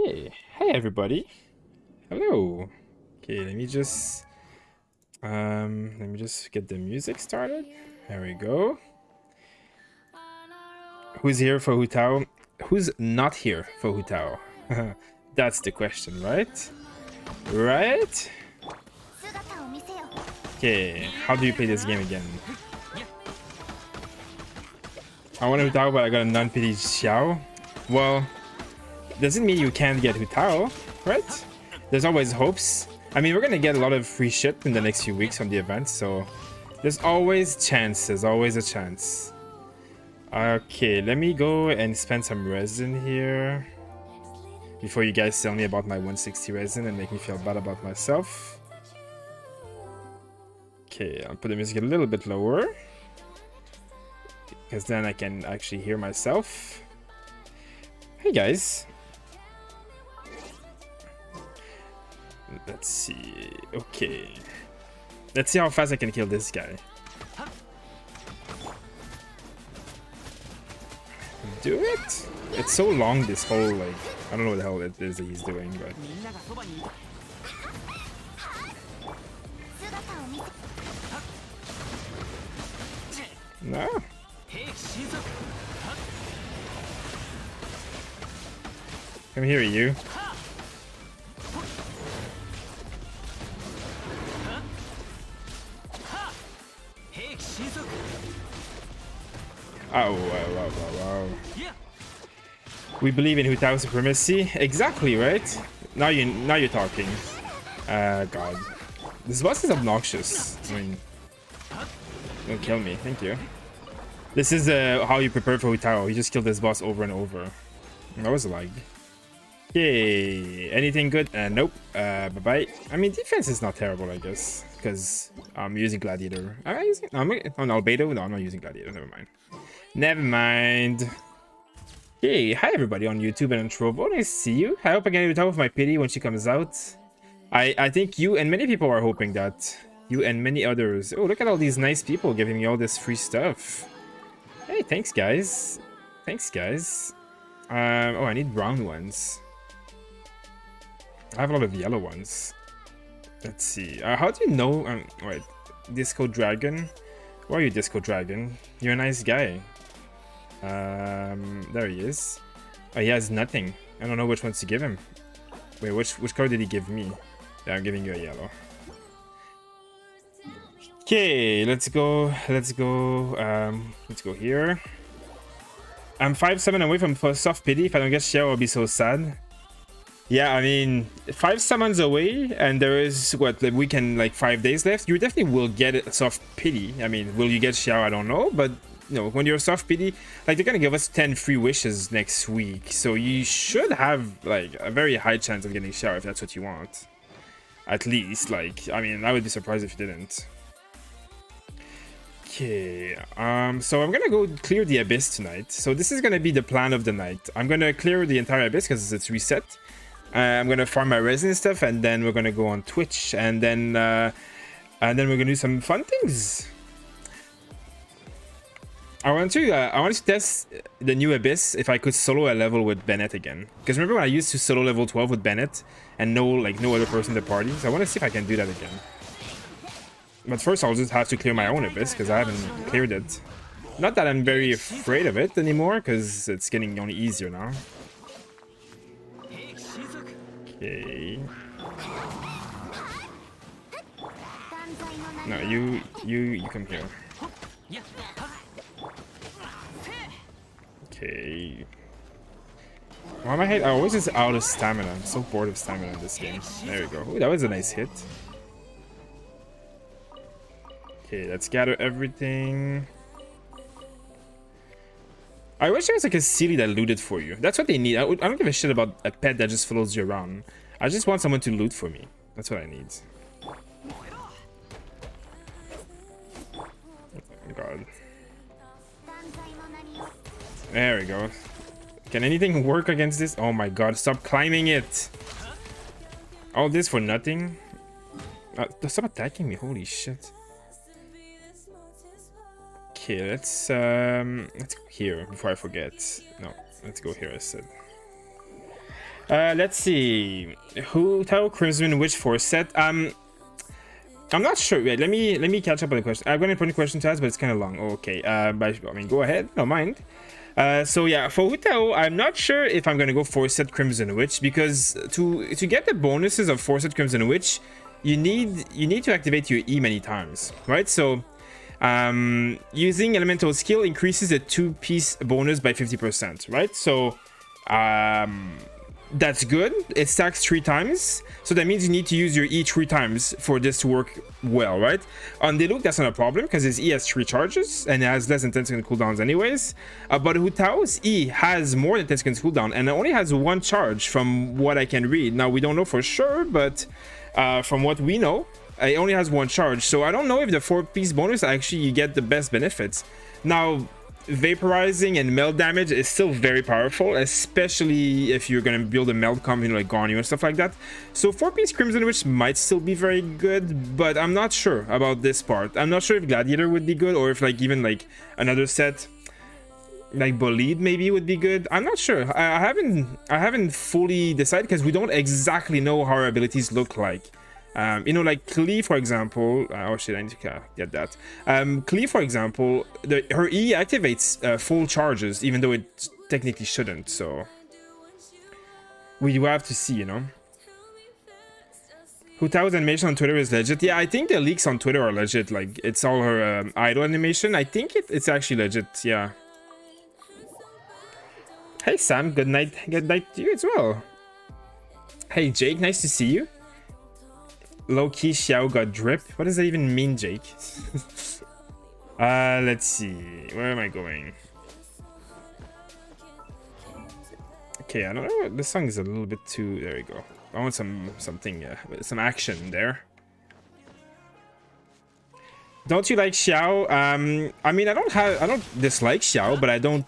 Hey, hey everybody. Hello. Okay, let me just get the music started. There we go. Who's here for Hu Tao? Who's not here for Hu Tao? That's the question, right? Right? Okay, how do you play this game again? I want Hu Tao, but I got a non-pity Xiao. Well, doesn't mean you can't get Hu Tao, right? There's always hopes. I mean, we're gonna get a lot of free shit in the next few weeks from the event, so there's always chance. There's always a chance. Okay, let me go and spend some resin here before you guys tell me about my 160 resin and make me feel bad about myself. Okay, I'll put the music a little bit lower because then I can actually hear myself. Hey guys. Let's see. Okay. Let's see how fast I can kill this guy. Do it? It's so long, this whole, like, I don't know what the hell it is that he's doing, but... No. Come here, you. Oh, wow. We believe in Hu Tao supremacy. Exactly, right? Now you're talking. God. This boss is obnoxious. I mean, don't kill me, thank you. This is how you prepare for Hu Tao. You just kill this boss over and over. That was a lag. Yay. Anything good? Nope. Bye-bye. I mean, defense is not terrible, I guess. Because I'm using Gladiator. Am I using... No, I'm Albedo? No, I'm not using Gladiator. Never mind. Never mind. Hey, hi everybody on YouTube and on Trovo. Nice to see you. I hope I can talk with my pity when she comes out. I think you and many people are hoping that. You and many others. Oh, look at all these nice people giving me all this free stuff. Hey, thanks guys. Thanks guys. Oh, I need brown ones. I have a lot of yellow ones. Let's see. How do you know? Wait, Disco Dragon. Where are you, Disco Dragon? You're a nice guy. There he is. Oh, he has nothing. I don't know which ones to give him. Wait, which card did he give me? Yeah, I'm giving you a yellow. Okay, let's go here. I'm 5-7 away from soft pity. If I don't get Xiao, I'll be so sad. Yeah, I mean, 5 summons away, and there is what, like, we can, like, 5 days left. You definitely will get a soft pity. I mean, will you get Xiao? I don't know, but you know, when you're a soft pity, like, they're gonna give us 10 free wishes next week, so you should have like a very high chance of getting Xiao if that's what you want. At least, like, I mean, I would be surprised if you didn't. Okay, so I'm gonna go clear the Abyss tonight. So this is gonna be the plan of the night. I'm gonna clear the entire Abyss because it's reset. I'm gonna farm my resin stuff, and then we're gonna go on Twitch, and then we're gonna do some fun things. I want to test the new Abyss if I could solo a level with Bennett again. Because remember when I used to solo level 12 with Bennett and no other person in the party? So I want to see if I can do that again. But first I'll just have to clear my own Abyss because I haven't cleared it. Not that I'm very afraid of it anymore because it's getting only easier now. Okay. No, you come here. Okay. Why am I always just out of stamina? I'm so bored of stamina in this game. There we go. Ooh, that was a nice hit. Okay, let's gather everything. I wish there was like a city that looted for you. That's what they need. I don't give a shit about a pet that just follows you around. I just want someone to loot for me. That's what I need. Oh god. There we go. Can anything work against this? Oh my god, stop climbing it. All this for nothing? Stop attacking me, holy shit. Okay, let's go here before I forget. No, let's go here, I said. Let's see. Hu Tao Crimson Witch for set. I'm not sure. Wait, let me catch up on the question. I've got an important question to ask, but it's kind of long. Okay. But I mean, go ahead. No mind. So yeah, for Hu Tao, I'm not sure if I'm gonna go 4-set Crimson Witch, because to get the bonuses of 4-set Crimson Witch, you need to activate your E many times, right? So using elemental skill increases the 2-piece bonus by 50%, right? So that's good. It stacks 3 times, so that means you need to use your E 3 times for this to work well, right? On Diluc, that's not a problem because his E has 3 charges and it has less than 10 second cooldowns anyways. But Hu Tao's E has more than 10 seconds cooldown and it only has 1 charge from what I can read. Now we don't know for sure, but from what we know, it only has 1 charge. So I don't know if the 4-piece bonus actually you get the best benefits. Now vaporizing and melt damage is still very powerful, especially if you're gonna build a melt combo like Garnier and stuff like that. So 4-piece Crimson Witch might still be very good, but I'm not sure about this part. I'm not sure if Gladiator would be good, or if like even like another set like Bolide maybe would be good. I'm not sure. I haven't fully decided because we don't exactly know how our abilities look like. You know, like Klee, for example. Oh shit, I need to get that. Klee, for example, her E activates full charges, even though it technically shouldn't. So we do have to see, you know. Hu Tao's animation on Twitter is legit. Yeah, I think the leaks on Twitter are legit. Like it's all her idol animation. I think it's actually legit. Yeah. Hey Sam, good night. Good night to you as well. Hey Jake, nice to see you. Low-key Xiao got drip. What does that even mean, Jake? Let's see. Where am I going? Okay, I don't know. This song is a little bit too... There we go. I want some action there. Don't you like Xiao? I mean, I don't dislike Xiao, but I don't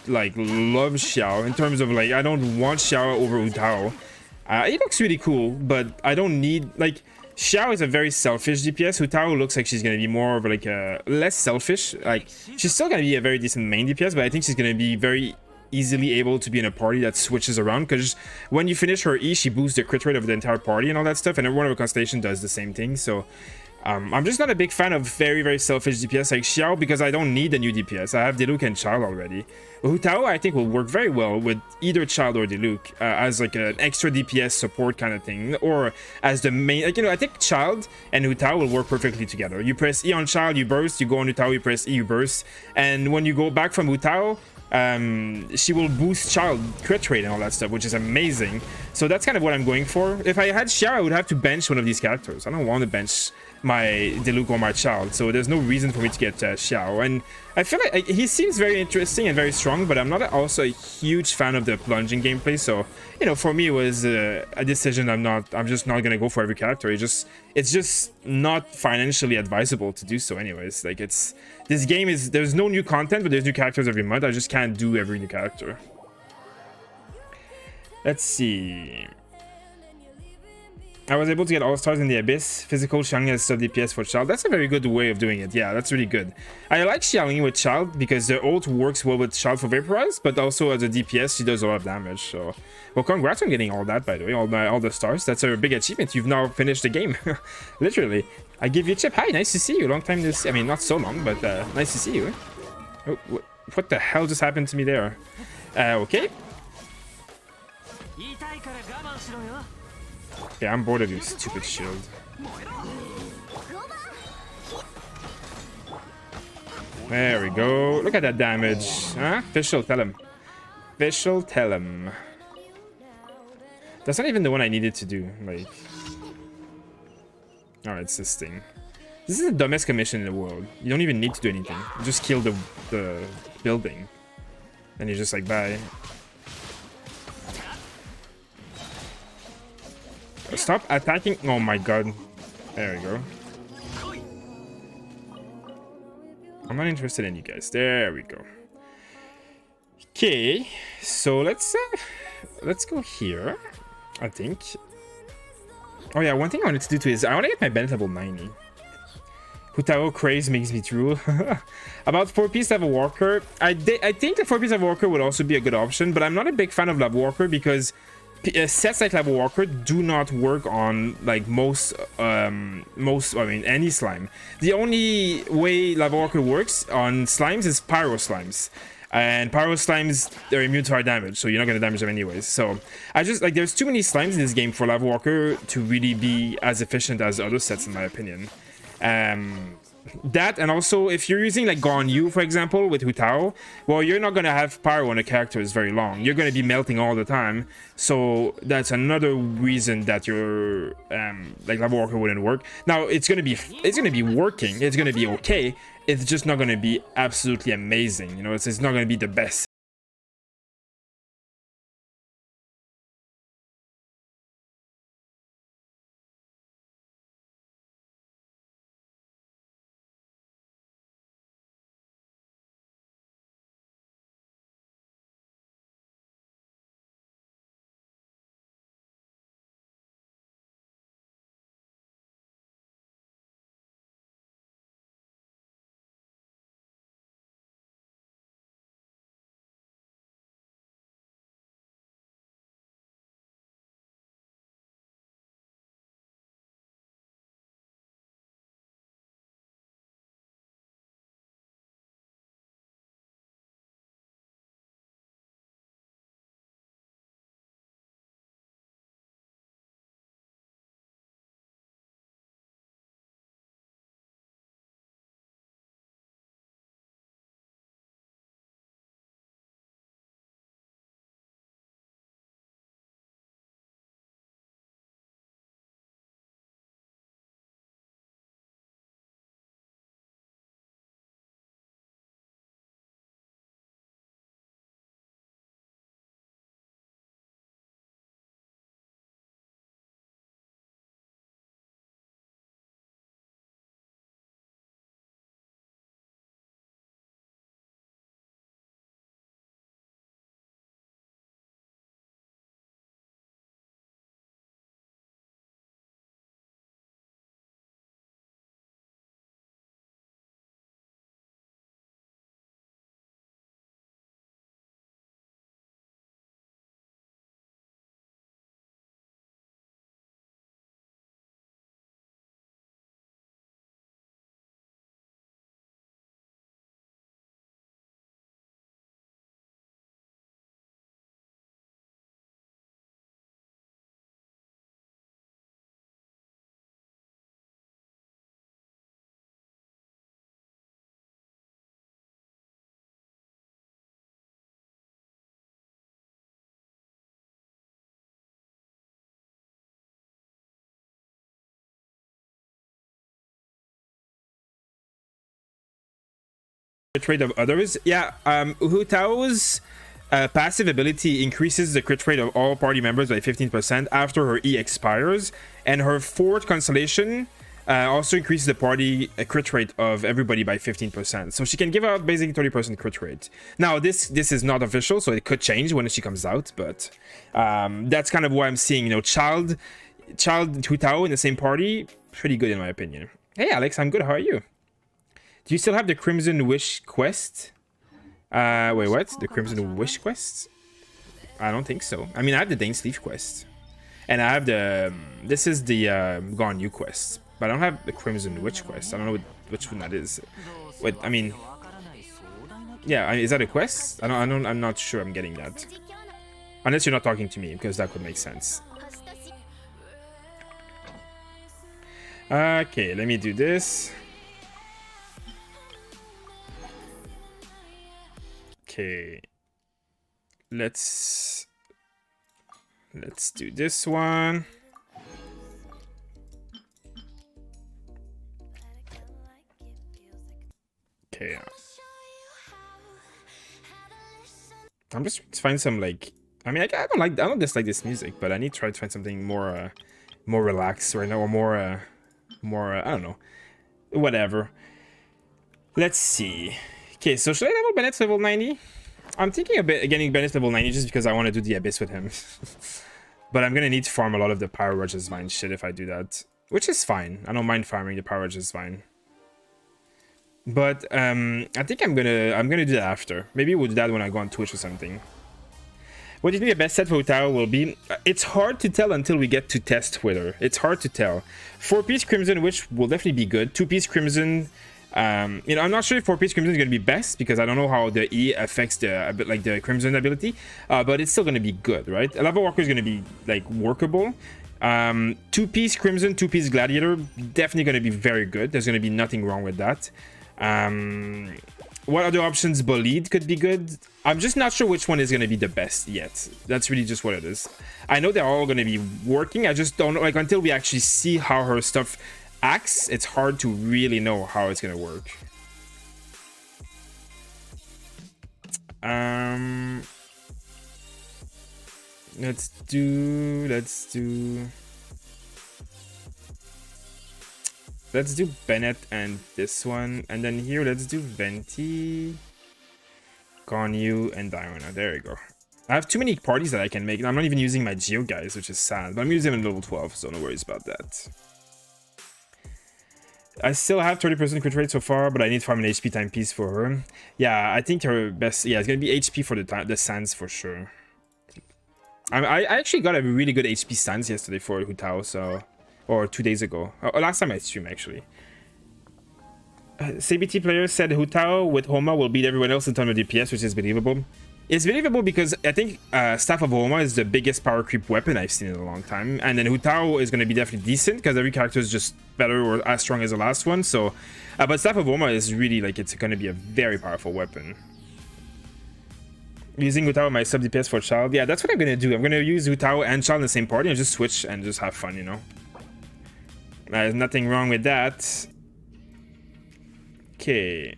like love Xiao in terms of like I don't want Xiao over Hu Tao. It looks really cool, but I don't need like... Xiao is a very selfish DPS. Hu Tao looks like she's gonna be more of like a less selfish. Like she's still gonna be a very decent main DPS, but I think she's gonna be very easily able to be in a party that switches around, because when you finish her E, she boosts the crit rate of the entire party and all that stuff, and everyone of her constellation does the same thing. So I'm just not a big fan of very selfish DPS like Xiao, because I don't need a new DPS. I have Diluc and Child already. Hu Tao I think will work very well with either Child or Diluc as like an extra DPS support kind of thing, or as the main, like, you know, I think Child and Hu Tao will work perfectly together. You press E on Child, you burst, you go on Hu Tao, you press E, you burst, and when you go back from Hu Tao, she will boost Child crit rate and all that stuff, which is amazing. So that's kind of what I'm going for. If I had Xiao, I would have to bench one of these characters. I don't want to bench my Diluc or my Child, so there's no reason for me to get Xiao. And I feel like he seems very interesting and very strong, but I'm not also a huge fan of the plunging gameplay. So, you know, for me it was a decision. I'm just not gonna go for every character. It's just not financially advisable to do so anyways. Like this game is, there's no new content, but there's new characters every month. I just can't do every new character. Let's see. I was able to get all-stars in the Abyss. Physical Xiangling as sub DPS for Child. That's a very good way of doing it. Yeah, that's really good. I like Xiangling with Child because the ult works well with Child for Vaporize, but also as a DPS, she does a lot of damage. So, well, congrats on getting all that, by the way, all the stars. That's a big achievement. You've now finished the game, literally. I give you a chip. Hi, nice to see you. Long time I mean, not so long, but nice to see you. Oh, what the hell just happened to me there? Okay. Yeah, I'm bored of your stupid shield. There we go. Look at that damage. Huh? Fischl, tell him. Fischl, tell him. That's not even the one I needed to do. Like... Alright, it's this thing. This is the dumbest commission in the world. You don't even need to do anything. You just kill the building. And you're just like, bye. Stop attacking. Oh my god. There we go. I'm not interested in you guys. There we go. Okay, so let's go here, I think. Oh yeah, one thing I wanted to do too is I want to get my Bennett level 90. Hu Tao craze makes me drool. About 4-piece Lava Walker, I think the 4-piece Lava Walker would also be a good option, but I'm not a big fan of Lava Walker because sets like Lava Walker do not work on like most I mean any slime. The only way Lava Walker works on slimes is Pyro Slimes. And Pyro Slimes, they're immune to our damage, so you're not gonna damage them anyways. So I just like there's too many slimes in this game for Lava Walker to really be as efficient as other sets in my opinion. That, and also if you're using like Guan Yu for example with Hu Tao, well, you're not gonna have pyro on the characters very long. You're gonna be melting all the time, so that's another reason that your like Lava Walker wouldn't work. Now it's gonna be working, it's gonna be okay, it's just not gonna be absolutely amazing, you know. It's not gonna be the best. Crit rate of others. Yeah, Hu Tao's passive ability increases the crit rate of all party members by 15% after her E expires, and her fourth constellation also increases the party crit rate of everybody by 15%. So she can give out basically 30% crit rate. Now this is not official, so it could change when she comes out, but that's kind of what I'm seeing. You know, child Hu Tao in the same party, pretty good in my opinion. Hey Alex, I'm good. How are you? Do you still have the Crimson Wish quest? Wait, what? The Crimson Wish quest? I don't think so. I mean, I have the Dane Sleeve quest. And I have the... this is the Guan Yu quest. But I don't have the Crimson Witch quest. I don't know which one that is. Wait, I mean... yeah, is that a quest? I'm not sure I'm getting that. Unless you're not talking to me, because that could make sense. Okay, let me do this. Okay, let's do this one. Okay, I'm just trying to find some like. I mean, I don't dislike this music, but I need to try to find something more relaxed right now, or more I don't know, whatever. Let's see. Okay, so should I level Bennett to level 90? I'm thinking of getting Bennett to level 90 just because I want to do the Abyss with him. But I'm gonna need to farm a lot of the Pyro Rush's Vine shit if I do that, which is fine. I don't mind farming the Pyro Rush's Vine. But I think I'm gonna do that after. Maybe we'll do that when I go on Twitch or something. What do you think the best set for Hu Tao will be? It's hard to tell until we get to test Twitter. It's hard to tell. 4-piece Crimson, which will definitely be good. 2-piece Crimson, you know, I'm not sure if 4-piece Crimson is going to be best because I don't know how the E affects the, a bit like the Crimson ability, but it's still going to be good, right? A Lava Walker is going to be like workable. 2-piece Crimson, 2-piece Gladiator, definitely going to be very good. There's going to be nothing wrong with that. What other options? Bolide could be good. I'm just not sure which one is going to be the best yet. That's really just what it is. I know they're all going to be working. I just don't know, like, until we actually see how her stuff acts, it's hard to really know how it's going to work. Let's do Bennett and this one, and then here let's do Venti, Ganyu, and Diana. There we go. I have too many parties that I can make. I'm not even using my Geo guys, which is sad, but I'm using them in level 12, so no worries about that. I still have 30% crit rate so far, but I need farm an HP timepiece for her. Yeah, I think her best, yeah, it's gonna be HP for the Sands for sure. I actually got a really good HP Sands yesterday for Hu Tao, so, or 2 days ago. Last time I streamed actually. CBT player said Hu Tao with Homa will beat everyone else in terms of DPS, which is believable. It's believable because I think Staff of Homa is the biggest power creep weapon I've seen in a long time. And then Hu Tao is going to be definitely decent because every character is just better or as strong as the last one. So, but Staff of Homa is really like, it's going to be a very powerful weapon. Using Hu Tao my sub DPS for Child. Yeah, that's what I'm going to do. I'm going to use Hu Tao and Child in the same party and just switch and just have fun, you know. There's nothing wrong with that. Okay.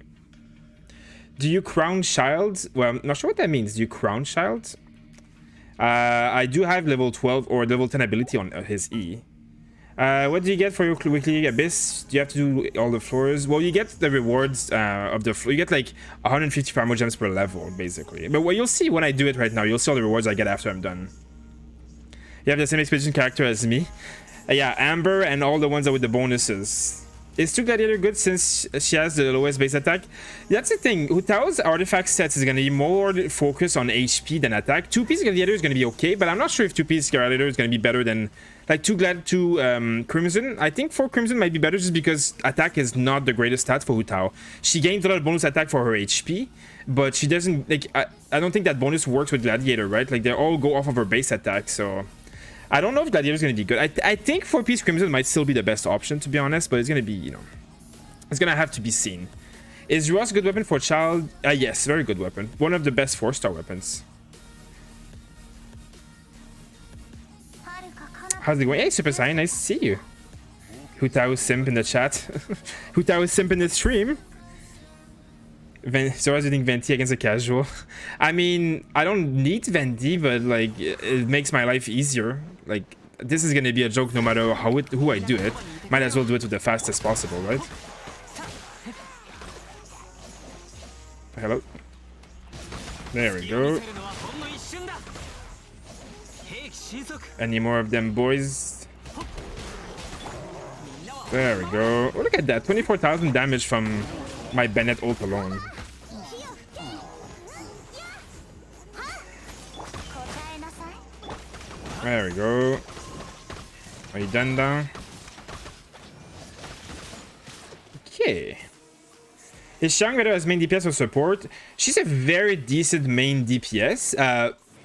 Do you crown Child? Well, I'm not sure what that means. Do you crown Child? I do have level 12 or level 10 ability on his E. What do you get for your weekly Abyss? Do you have to do all the floors? Well, you get the rewards of the floor. You get like 150 Primal Gems per level, basically. But what you'll see when I do it right now, you'll see all the rewards I get after I'm done. You have the same expedition character as me. Yeah, Amber and all the ones that with the bonuses. Is 2 Gladiator good since she has the lowest base attack? That's the thing. Hu Tao's artifact sets is going to be more focused on HP than attack. 2-piece Gladiator is going to be okay, but I'm not sure if 2-piece Gladiator is going to be better than like 2 Crimson. I think 4 Crimson might be better just because attack is not the greatest stat for Hu Tao. She gains a lot of bonus attack for her HP, but she doesn't like. I don't think that bonus works with Gladiator, right? Like they all go off of her base attack, so. I don't know if Gladiator is going to be good. I think 4-piece Crimson might still be the best option, to be honest, but it's going to be, you know, it's going to have to be seen. Is Xoraz a good weapon for Child? Yes, very good weapon. One of the best 4-star weapons. How's it going? Hey, Super Saiyan, nice to see you. Hu Tao simp in the chat. Hu Tao simp in the stream. Xoraz using Venti against a casual. I mean, I don't need Venti, but like, it makes my life easier. Like, this is gonna be a joke no matter who I do it. Might as well do it with the fastest possible, right? Hello. There we go. Any more of them boys? There we go. Oh, look at that. 24,000 damage from my Bennett ult alone. There we go. Are you done now? Okay. Is Xiang better as main DPS or support? She's a very decent main DPS,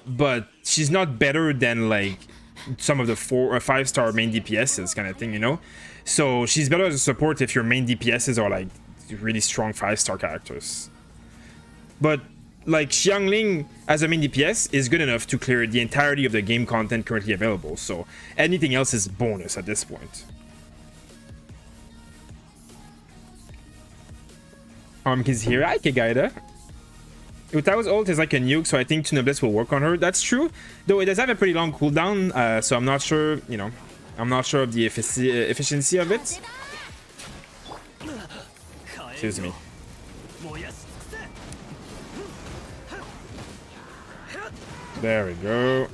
but she's not better than like some of the 4 or 5-star main DPSs kind of thing, you know? So she's better as a support if your main DPSs are like really strong 5-star characters. But like Xiangling as a main DPS is good enough to clear the entirety of the game content currently available, so anything else is bonus at this point. Is here. Hi, Kegaida. Hu Tao's ult is like a nuke, so I think Tunobless will work on her. That's true, though it does have a pretty long cooldown, so I'm not sure, you know, I'm not sure of the efficiency of it. Excuse me. There we go.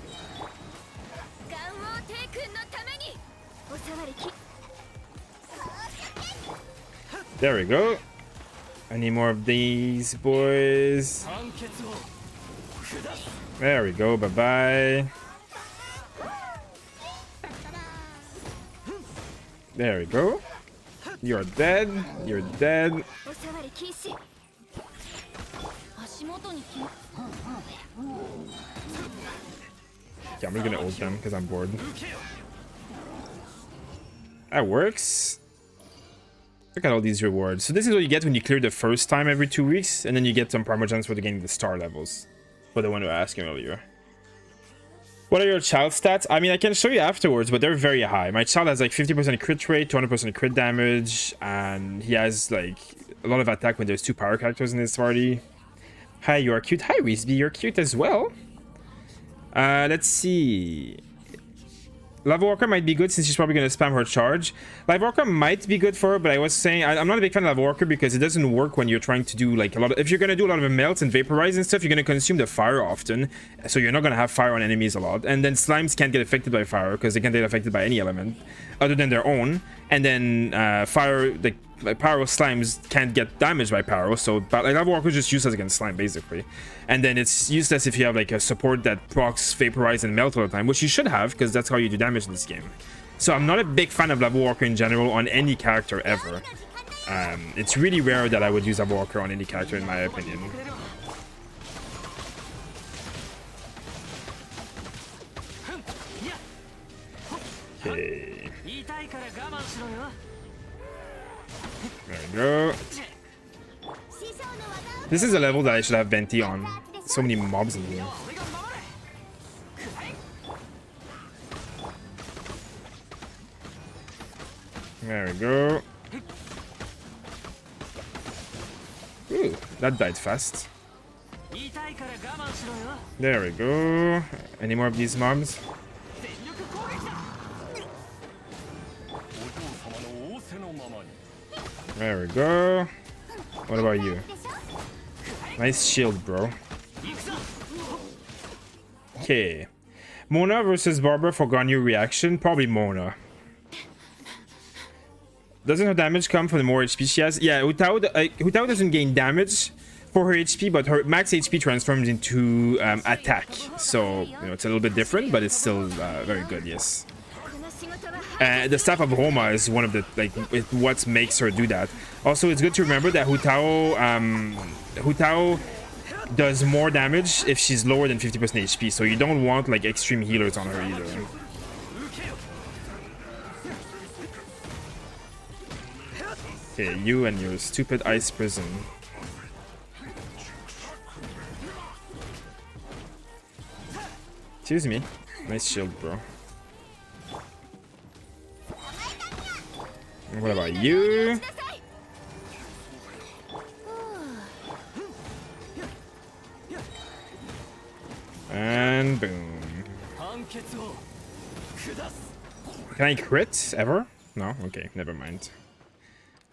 There we go. Any more of these boys? There we go. Bye-bye. There we go. You're dead. You're dead. Yeah, I'm just gonna ult them because I'm bored. That works. Look at all these rewards. So this is what you get when you clear the first time every 2 weeks, and then you get some Parmegans for the getting the star levels. For the one who asked me earlier. What are your child stats? I mean, I can show you afterwards, but they're very high. My child has like 50% crit rate, 200% crit damage, and he has like a lot of attack when there's 2 power characters in his party. Hi, you are cute. Hi, Reesby, you're cute as well. Let's see. Lava Walker might be good since she's probably going to spam her charge. Lava Walker might be good for her, but I was saying I'm not a big fan of Lava Walker because it doesn't work when you're trying to do like a lot of... If you're going to do a lot of melts and vaporize and stuff, you're going to consume the fire often. So you're not going to have fire on enemies a lot. And then slimes can't get affected by fire because they can't get affected by any element other than their own. And then fire... Like Pyro slimes can't get damaged by Pyro, so like Lava Walker is just useless against slime basically. And then it's useless if you have like a support that procs vaporize and melt all the time, which you should have because that's how you do damage in this game. So I'm not a big fan of Lava Walker in general on any character ever. It's really rare that I would use Lava Walker on any character in my opinion. Okay. There we go. This is a level that I should have Venti on. So many mobs in here. There we go. Ooh, that died fast. There we go. Any more of these mobs? There we go. What about you? Nice shield, bro. Okay. Mona versus Barbara for Ganyu reaction. Probably Mona. Doesn't her damage come from the more HP she has? Yeah, Hutao doesn't gain damage for her HP, but her max HP transforms into attack. So, you know, it's a little bit different, but it's still very good, yes. The Staff of Homa is one of the, like, what makes her do that. Also, it's good to remember that Hutao does more damage if she's lower than 50% HP, so you don't want, like, extreme healers on her either. Okay, you and your stupid ice prison. Excuse me. Nice shield, bro. What about you? And boom. Can I crit ever? No? Okay, never mind.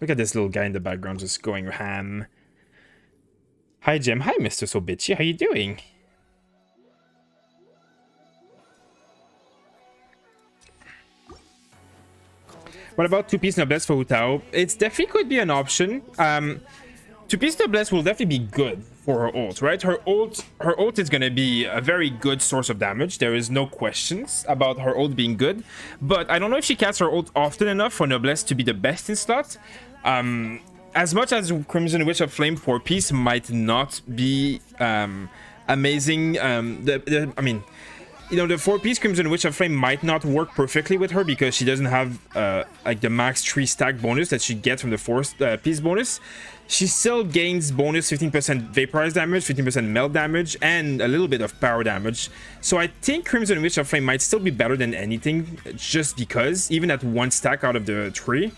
Look at this little guy in the background just going ham. Hi, Jim. Hi, Mr. So Bitchy. How you doing? What about two-piece noblesse for Hutao? It definitely could be an option. Two-piece noblesse will definitely be good for her ult, right? Her ult is going to be a very good source of damage. There is no questions about her ult being good. But I don't know if she casts her ult often enough for noblesse to be the best in slot. As much as Crimson Witch of Flame 4-piece might not be amazing, I mean, you know, the 4-piece Crimson Witch of Flame might not work perfectly with her because she doesn't have like the max 3 stack bonus that she gets from the 4-piece bonus. She still gains bonus 15% vaporize damage, 15% melt damage, and a little bit of power damage. So I think Crimson Witch of Flame might still be better than anything just because, even at 1 stack out of the 3.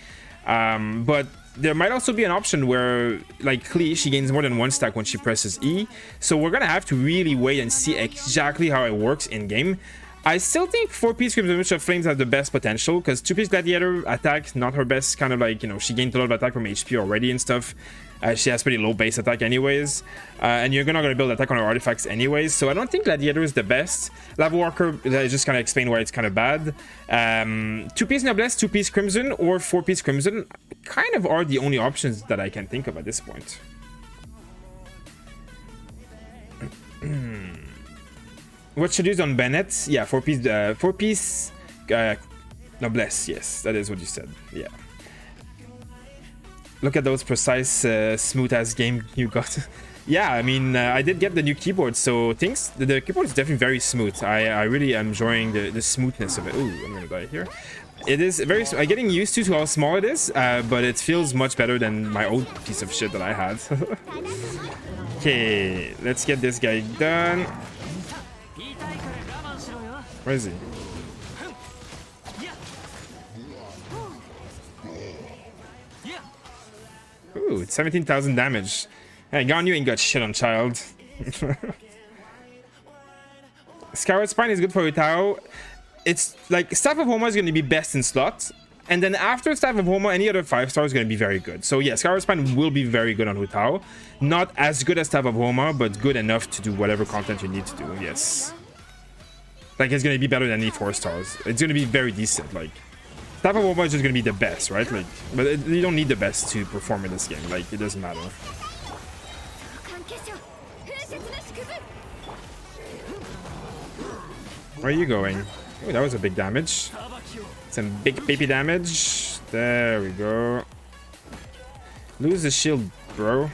But there might also be an option where, like Klee, she gains more than 1 stack when she presses E. So we're gonna have to really wait and see exactly how it works in game. I still think 4-piece Crimson Witch of Flames has the best potential because 2-piece Gladiator attack, not her best, kind of like, you know, she gained a lot of attack from HP already and stuff. She has pretty low base attack anyways, and you're not going to build attack on her artifacts anyways, so I don't think Gladiator is the best. Lava Walker, I just kind of explained why it's kind of bad. 2-piece Noblesse, 2-piece Crimson, or 4-piece Crimson kind of are the only options that I can think of at this point. What should use on Bennett? Yeah, 4-piece noblesse. Yes, that is what you said. Yeah. Look at those precise, smooth ass game you got. Yeah, I mean, I did get the new keyboard, so the keyboard is definitely very smooth. I really am enjoying the smoothness of it. Ooh, I'm gonna die here. It is very. I'm getting used to how small it is, but it feels much better than my old piece of shit that I had. Okay, let's get this guy done. Where is he? Ooh, it's 17,000 damage. Hey, Gon, you ain't got shit on, child. Skyward Spine is good for Hutao. It's like Staff of Homa is going to be best in slot, and then after Staff of Homa, any other 5-star is going to be very good. So yeah, Skyward Spine will be very good on Hutao. Not as good as Staff of Homa, but good enough to do whatever content you need to do. Yes, like it's going to be better than any 4-stars. It's going to be very decent. Like Staff of Homa is just going to be the best, right? Like, but you don't need the best to perform in this game. Like, it doesn't matter. Where are you going? Oh, that was a big damage. Some big baby damage. There we go. Lose the shield, bro.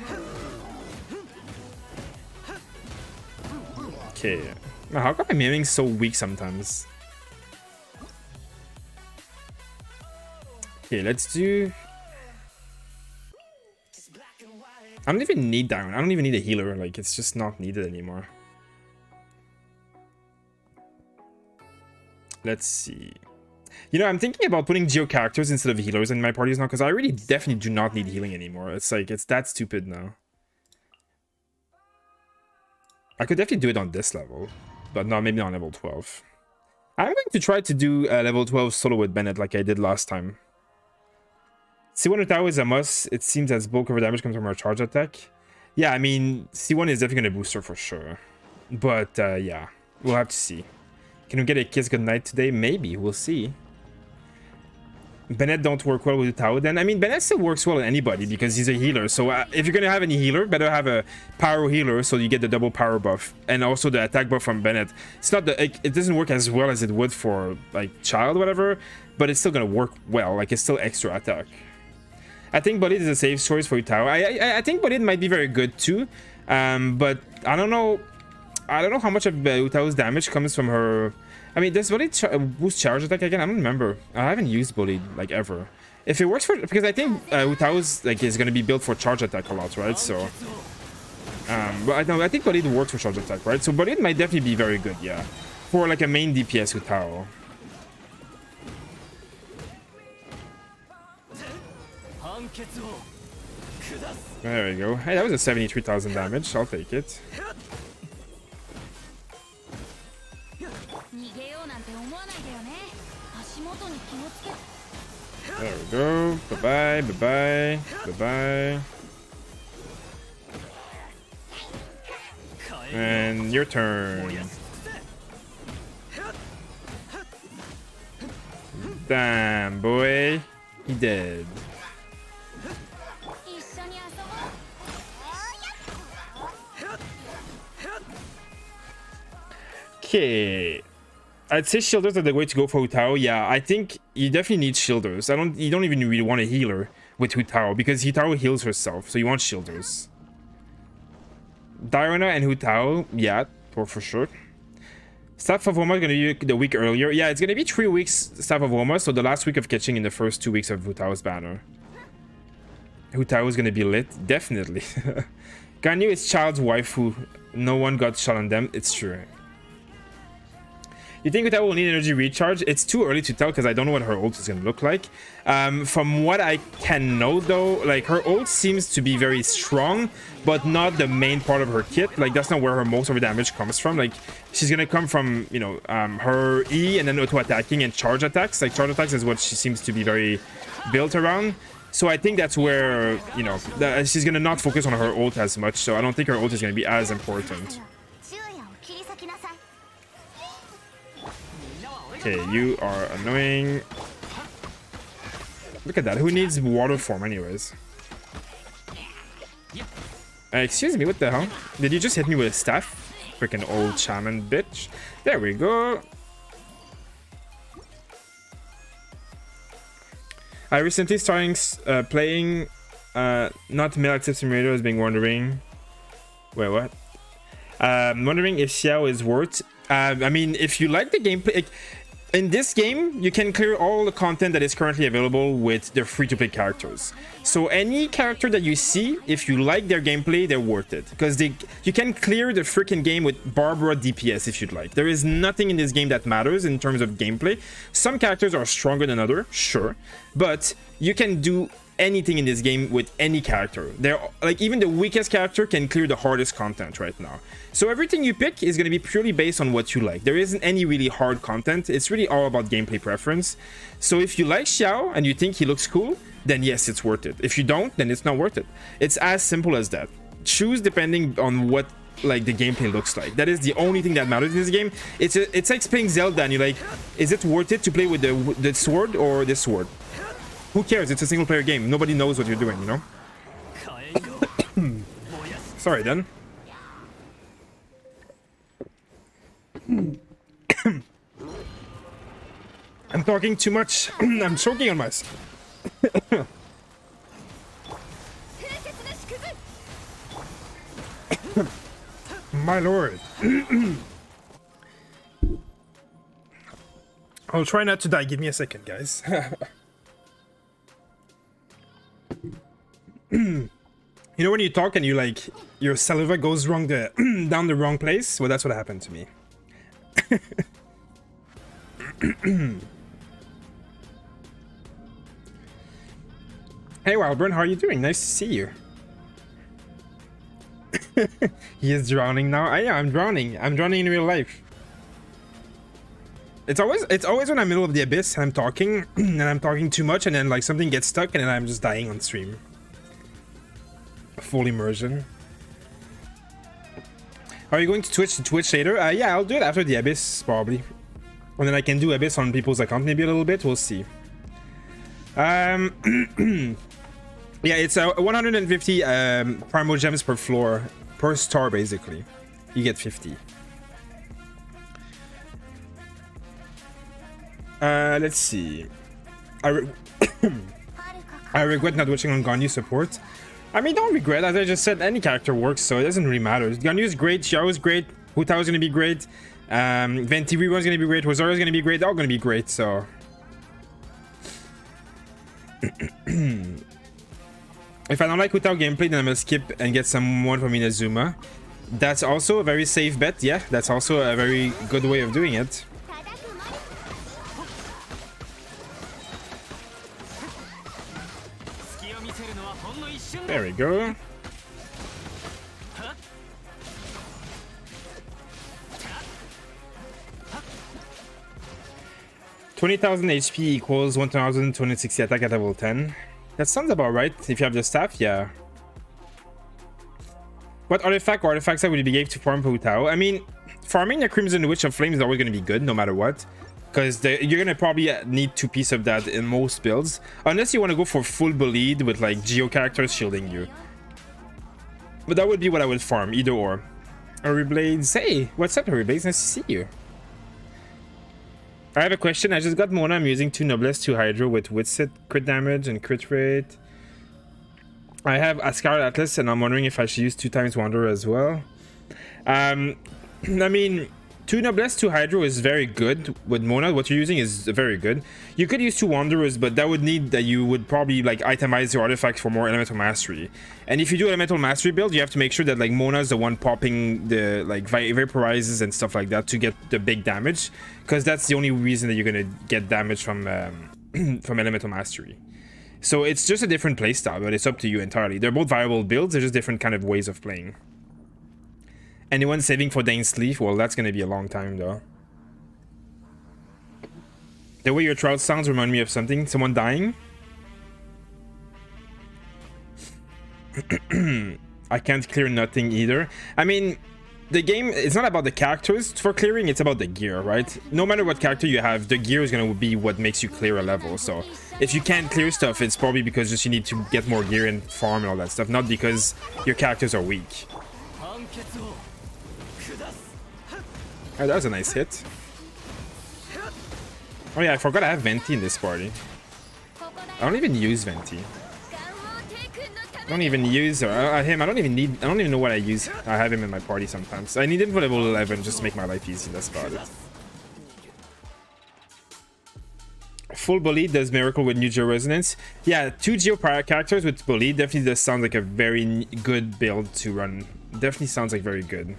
Okay. Now, how come I'm aiming so weak sometimes? Okay, let's do... I don't even need that one. I don't even need a healer. Like, it's just not needed anymore. Let's see. You know, I'm thinking about putting geo characters instead of healers in my parties now, because I really definitely do not need healing anymore. It's like, it's that stupid now. I could definitely do it on this level, but no, maybe not on level 12. I'm going to try to do level 12 solo with Bennett like I did last time. C1 Hutao is a must. It seems as bulk of her damage comes from her charge attack. Yeah, I mean, C1 is definitely going to boost her for sure. But yeah, we'll have to see. Can we get a kiss goodnight today? Maybe, we'll see. Bennett don't work well with Hutao then. I mean, Bennett still works well with anybody because he's a healer. So if you're going to have any healer, better have a power healer so you get the double power buff. And also the attack buff from Bennett. It's not the, it doesn't work as well as it would for like Child or whatever, but it's still going to work well. Like it's still extra attack. I think Bolid is a safe choice for Hutao. I think Bolid might be very good too. But I don't know how much of Hutao's damage comes from her. I mean, does Bolid boost charge attack again? I don't remember. I haven't used Bolid like ever. If it works for, because I think Hutao's like is gonna be built for charge attack a lot, right? So, but I think Bolid works for charge attack, right? So Bolid might definitely be very good, yeah, for like a main DPS Hutao. There we go. Hey, that was a 73,000 damage. I'll take it. There we go. Bye-bye, bye-bye, bye-bye. And your turn. Damn, boy. He dead. Okay. I'd say shielders are the way to go for Hutao. Yeah, I think you definitely need shielders. You don't even really want a healer with Hutao because Hutao heals herself, so you want shielders. Diana and Hutao, yeah, for sure. Staff of Homa is gonna be the week earlier. Yeah, it's gonna be 3 weeks Staff of Homa, so the last week of catching in the first 2 weeks of Hutao's banner. Hutao is gonna be lit, definitely. Ganyu is Child's waifu. No one got shot on them. It's true. You think Hutao will need energy recharge? It's too early to tell because I don't know what her ult is going to look like. From what I can know though, like her ult seems to be very strong, but not the main part of her kit. Like that's not where her most of her damage comes from. Like she's going to come from, you know, her E and then auto attacking and charge attacks. Like charge attacks is what she seems to be very built around. So I think that's where, you know, she's going to not focus on her ult as much. So I don't think her ult is going to be as important. Okay, you are annoying. Look at that. Who needs water form anyways? Excuse me, what the hell? Did you just hit me with a staff? freaking old shaman bitch. There we go. I recently starting playing not Male Active Simulator, has been wondering. Wait, what? Wondering if Xiao is worth. I mean, if you like the gameplay, in this game, you can clear all the content that is currently available with the free-to-play characters. So any character that you see, if you like their gameplay, they're worth it. Because you can clear the freaking game with Barbara DPS if you'd like. There is nothing in this game that matters in terms of gameplay. Some characters are stronger than others, sure. But you can do anything in this game with any character. They're like, even the weakest character can clear the hardest content right now. So everything you pick is going to be purely based on what you like. There isn't any really hard content. It's really all about gameplay preference. So if you like Xiao and you think he looks cool, then yes, it's worth it. If you don't, then it's not worth it. It's as simple as that. Choose depending on what like the gameplay looks like. That is the only thing that matters in this game. It's like playing Zelda and you're like, is it worth it to play with the sword or this sword? Who cares? It's a single player game. Nobody knows what you're doing, you know? Sorry, then. I'm talking too much. I'm choking on myself. My lord. I'll try not to die. Give me a second, guys. You know when you talk and you like your saliva goes wrong down the wrong place? Well, that's what happened to me. Hey Wildburn, how are you doing? Nice to see you. He is drowning now. Yeah, I'm drowning. I'm drowning in real life. It's always when I'm in the middle of the abyss and I'm talking and I'm talking too much and then like something gets stuck and then I'm just dying on stream. Full immersion. Are you going to Twitch later? Yeah, I'll do it after the abyss probably. And then I can do abyss on people's account maybe a little bit. We'll see. Yeah, it's 150 Primo Gems per floor, per star basically. You get 50. Let's see. I regret not watching on Ganyu support. I mean, don't regret. As I just said, any character works, so it doesn't really matter. Ganyu is great, Xiao is great, Hu Tao is gonna be great, Venti Reborn is gonna be great, Xoraz is gonna be great, they're all gonna be great, so... If I don't like Hu Tao gameplay, then I'm gonna skip and get someone from Inazuma. That's also a very safe bet, yeah, that's also a very good way of doing it. There we go. $20,000 HP equals 1,260 attack at level 10. That sounds about right. If you have the staff, yeah. What artifact or artifacts would you be gave to farm Hu Tao? I mean, farming the Crimson Witch of Flames is always going to be good, no matter what. Because you're going to probably need 2 pieces of that in most builds. Unless you want to go for full bleed with like Geo characters shielding you. But that would be what I would farm, either or. Blades, hey, what's up, Blades? Nice to see you. I have a question. I just got Mona. I'm using 2 Noblesse, 2 Hydro with Witsit, crit damage and crit rate. I have a Scarlet Atlas, and I'm wondering if I should use 2 times Wanderer as well. I mean, 2 Noblesse, 2 Hydro is very good with Mona. What you're using is very good. You could use 2 Wanderers, but that would need that you would probably like itemize your artifacts for more Elemental Mastery. And if you do Elemental Mastery build, you have to make sure that like Mona is the one popping the like vaporizes and stuff like that to get the big damage, because that's the only reason that you're gonna get damage from from Elemental Mastery. So it's just a different playstyle, but it's up to you entirely. They're both viable builds. They're just different kind of ways of playing. Anyone saving for Dane's Sleeve? Well, that's gonna be a long time though. The way your trout sounds remind me of something. Someone dying? I can't clear nothing either. I mean, the game, it's not about the characters for clearing, it's about the gear, right? No matter what character you have, the gear is gonna be what makes you clear a level. So if you can't clear stuff, it's probably because just you need to get more gear and farm and all that stuff, not because your characters are weak. Oh, that was a nice hit. Oh yeah, I forgot I have Venti in this party. I don't even use Venti. I don't even use him. I don't even know what I use. I have him in my party sometimes. I need him for level 11 just to make my life easy. That's about it. Full Bully does Miracle with new Geo Resonance. Yeah, 2 Geo characters with Bully definitely does sound like a very good build to run. Definitely sounds like very good.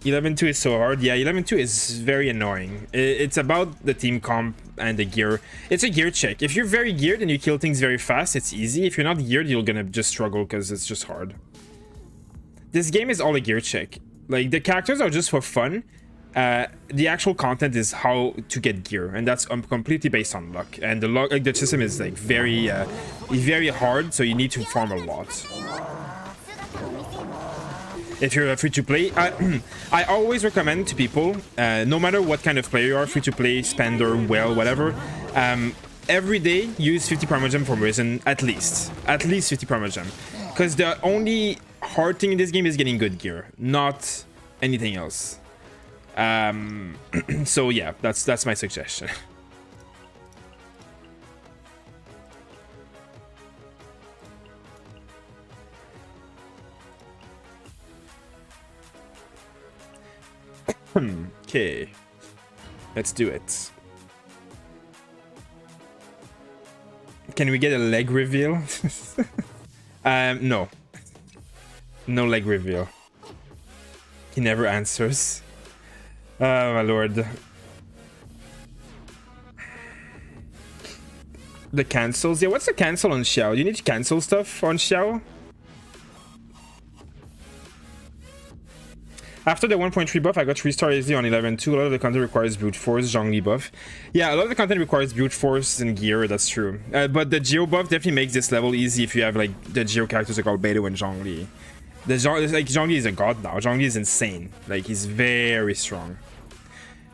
11-2 is so hard. Yeah, 11-2 is very annoying. It's about the team comp and the gear. It's a gear check. If you're very geared and you kill things very fast, it's easy. If you're not geared, you're gonna just struggle because it's just hard. This game is all a gear check. Like, the characters are just for fun. The actual content is how to get gear, and that's completely based on luck. And the luck, like, the system is like very hard, so you need to farm a lot. If you're a free-to-play, I always recommend to people, no matter what kind of player you are, free-to-play, spender, well, whatever, every day use 50 Parmagem for Risen, at least 50 Parmagem, because the only hard thing in this game is getting good gear, not anything else. So yeah, that's my suggestion. Okay, let's do it. Can we get a leg reveal? No leg reveal. He never answers. Oh my lord. The cancels. Yeah, what's the cancel on Xiao? You need to cancel stuff on Xiao? After the 1.3 buff, I got 3-star easily on 11-2. A lot of the content requires brute force, Zhongli buff. Yeah, a lot of the content requires brute force and gear, that's true. But the Geo buff definitely makes this level easy if you have like the Geo characters are called Beidou and Zhongli. Zhongli is a god now. Zhongli is insane. Like, he's very strong.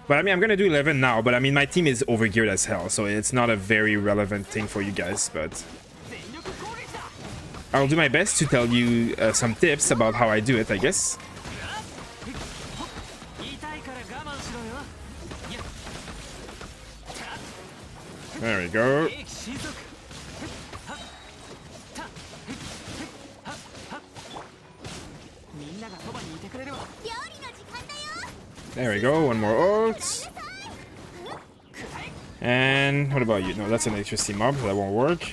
But I mean, I'm gonna do 11 now, but I mean, my team is overgeared as hell, so it's not a very relevant thing for you guys, but I'll do my best to tell you some tips about how I do it, I guess. There we go. There we go, one more ult. And what about you? No, that's an electricity mob, so that won't work.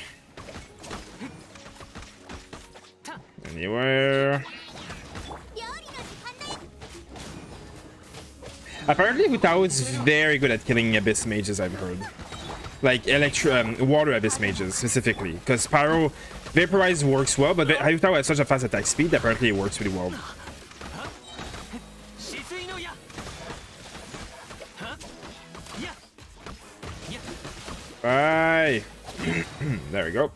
Anywhere. Apparently Hu Tao is very good at killing abyss mages, I've heard. Like water abyss mages specifically, because Pyro Vaporize works well, but Hu Tao has such a fast attack speed that apparently it works really well. Bye. There we go.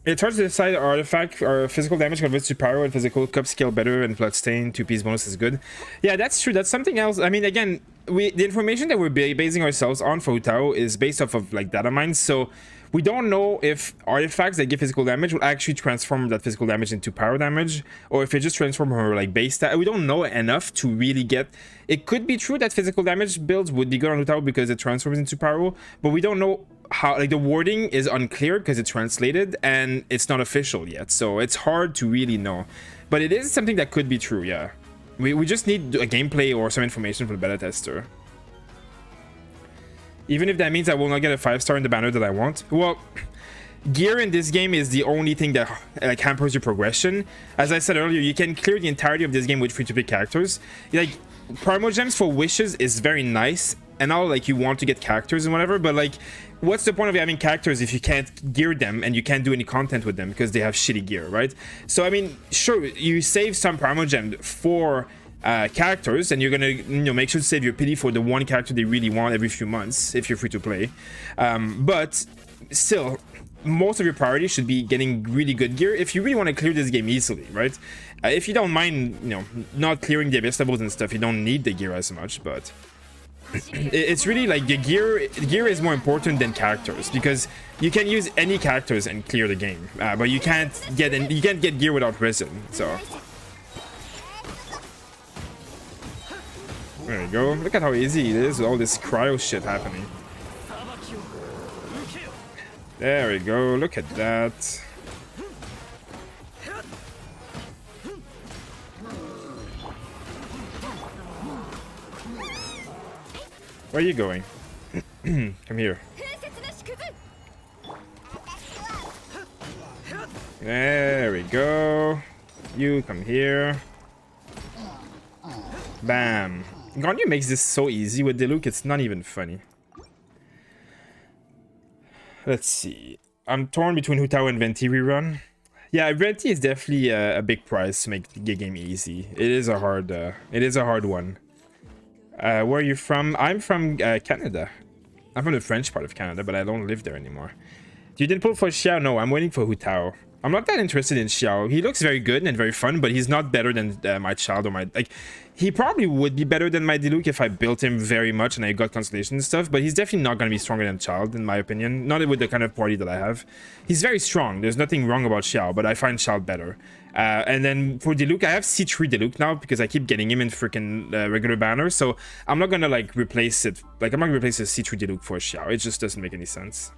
It's hard to decide artifact or physical damage converts to pyro and physical cup scale better and bloodstain 2-piece bonus is good. Yeah, that's true. That's something else. I mean, again, the information that we're basing ourselves on for Hu Tao is based off of like data mines, so we don't know if artifacts that give physical damage will actually transform that physical damage into pyro damage, or if it just transform her like base stat. We don't know enough to really get. It could be true that physical damage builds would be good on Hu Tao because it transforms into pyro, but we don't know how. Like, the wording is unclear because it's translated and it's not official yet, so it's hard to really know. But it is something that could be true. Yeah, we just need a gameplay or some information from the beta tester. Even if that means I will not get a 5-star in the banner that I want. Well, gear in this game is the only thing that like hampers your progression. As I said earlier, you can clear the entirety of this game with free-to-play characters. Like, Primogems for wishes is very nice, and all like you want to get characters and whatever, but like, what's the point of having characters if you can't gear them and you can't do any content with them because they have shitty gear, right? So I mean, sure, you save some Primogem for characters, and you're gonna make sure to save your pity for the one character they really want every few months if you're free to play, but still most of your priority should be getting really good gear if you really want to clear this game easily, right? If you don't mind not clearing the abyss levels and stuff, you don't need the gear as much, but it's really like the gear is more important than characters, because you can use any characters and clear the game, but you can't get gear without resin. So There we go. Look at how easy it is with all this cryo shit happening. There we go. Look at that. Where are you going? Come here. There we go. You come here. Bam. Ganyu makes this so easy with Diluc, it's not even funny. Let's see. I'm torn between Hu Tao and Venti rerun. Yeah, Venti is definitely a big prize to make the game easy. It is a hard one. Where are you from? I'm from Canada. I'm from the French part of Canada, but I don't live there anymore. You didn't pull for Xiao? No, I'm waiting for Hu Tao. I'm not that interested in Xiao. He looks very good and very fun, but he's not better than my child or my... Like, he probably would be better than my Diluc if I built him very much and I got constellation and stuff, but he's definitely not going to be stronger than Child, in my opinion. Not with the kind of party that I have. He's very strong. There's nothing wrong about Xiao, but I find Child better. And then for Diluc, I have C3 Diluc now because I keep getting him in freaking regular banner, so I'm not going to, like, replace it. Like, I'm not going to replace a C3 Diluc for Xiao. It just doesn't make any sense.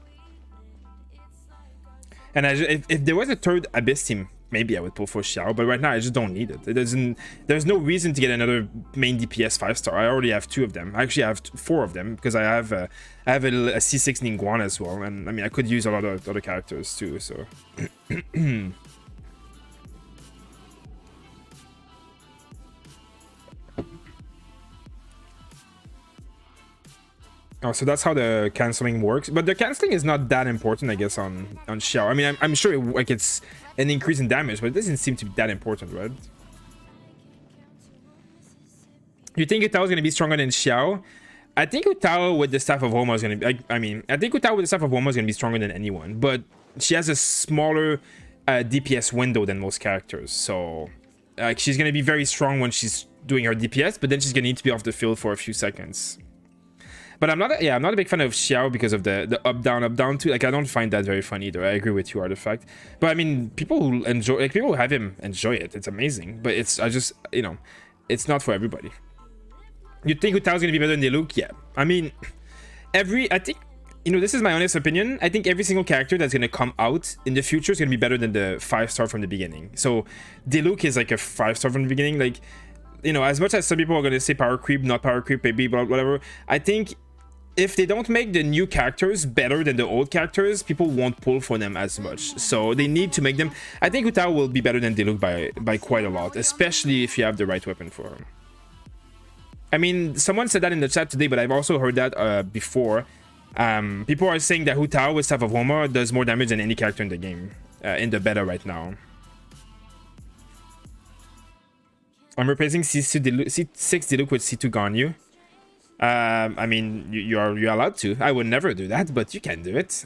And if there was a third Abyss team, maybe I would pull for Xiao, but right now I just don't need it. There's no reason to get another main DPS 5-star. I already have 2 of them. Actually, I have 4 of them because I have a C6 Ningguang as well, and I mean I could use a lot of other characters too. So. Oh, so that's how the canceling works, but the canceling is not that important, I guess, on Xiao. I mean, I'm sure like it's an increase in damage, but it doesn't seem to be that important, right? You think Hutao is going to be stronger than Xiao? I think Hutao with the Staff of Homo is going to be... I think Hutao with the Staff of Homo is going to be stronger than anyone, but she has a smaller DPS window than most characters, so like she's going to be very strong when she's doing her DPS, but then she's going to need to be off the field for a few seconds. But I'm not a big fan of Xiao because of the up down too. Like, I don't find that very fun either. I agree with you, Artifact. But I mean, people who enjoy, like, people who have him enjoy it. It's amazing. But I just, you know, it's not for everybody. You think Hu Tao's gonna be better than Diluc? Yeah. I mean, I think, you know, this is my honest opinion. I think every single character that's gonna come out in the future is gonna be better than the 5-star from the beginning. So Diluc is like a 5-star from the beginning. Like, you know, as much as some people are gonna say power creep, not power creep, maybe, blah, whatever. I think if they don't make the new characters better than the old characters, people won't pull for them as much. So they need to make them... I think Hu Tao will be better than Diluc by quite a lot, especially if you have the right weapon for him. I mean, someone said that in the chat today, but I've also heard that before. People are saying that Hu Tao with Staff of Homo does more damage than any character in the game, in the beta right now. I'm replacing C6 Diluc with C2 Ganyu. I mean, you're allowed to. I would never do that, but you can do it.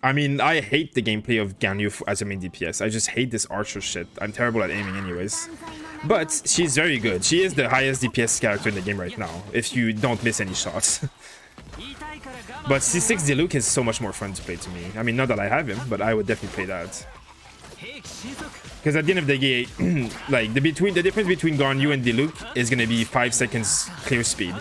I mean, I hate the gameplay of Ganyu as a main DPS. I just hate this archer shit. I'm terrible at aiming anyways. But she's very good. She is the highest DPS character in the game right now, if you don't miss any shots. But C6 Diluc is so much more fun to play to me. I mean, not that I have him, but I would definitely play that. Because at the end of the day, like the difference between Ganyu and Diluc is gonna be 5 seconds clear speed,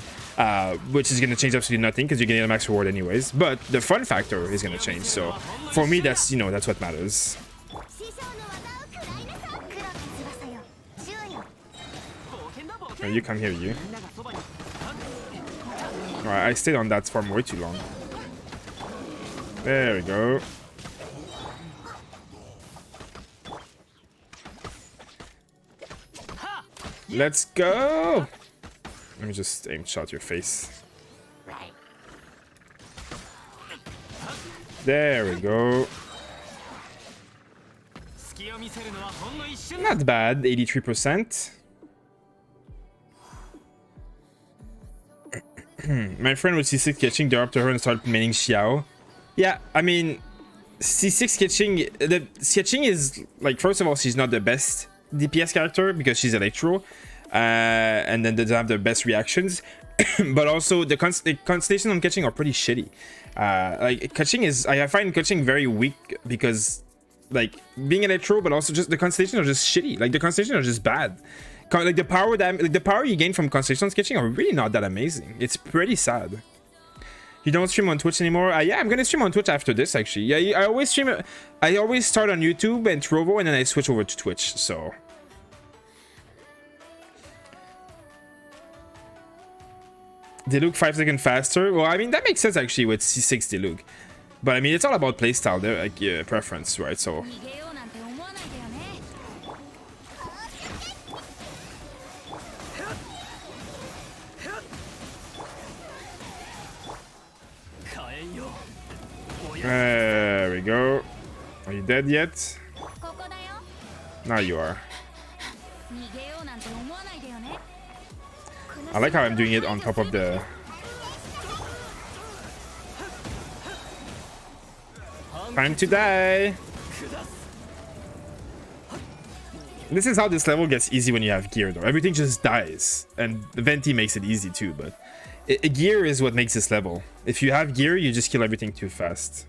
which is gonna change absolutely nothing because you're getting a max reward anyways. But the fun factor is gonna change. So for me, that's, you know, that's what matters. Oh, you come here, you. Alright, I stayed on that farm way too long. There we go. Let's go! Let me just aim shot your face. There we go. Not bad, 83%. My friend with C6 catching, they're up to her and start maining Xiao. Yeah, I mean, C6 catching, the catching is, like, first of all, she's not the best DPS character because she's Electro, and then they don't have the best reactions. But also the constellation on catching are pretty shitty. Like catching is, I find catching very weak because like being electro, but also just the constellations are just shitty. Like the constellations are just bad. Like the power that the power you gain from constellation sketching are really not that amazing. It's pretty sad. You don't stream on Twitch anymore? Yeah, I'm gonna stream on Twitch after this actually. Yeah, I always stream. I always start on YouTube and Trovo, and then I switch over to Twitch. So. Diluc 5 seconds faster. Well, I mean that makes sense actually with C6 Diluc. But I mean, it's all about playstyle, like preference, right? So. There we go. Are you dead yet? Now you are. I like how I'm doing it on top of the... Time to die! This is how this level gets easy when you have gear though. Everything just dies. And Venti makes it easy too, but... Gear is what makes this level. If you have gear, you just kill everything too fast.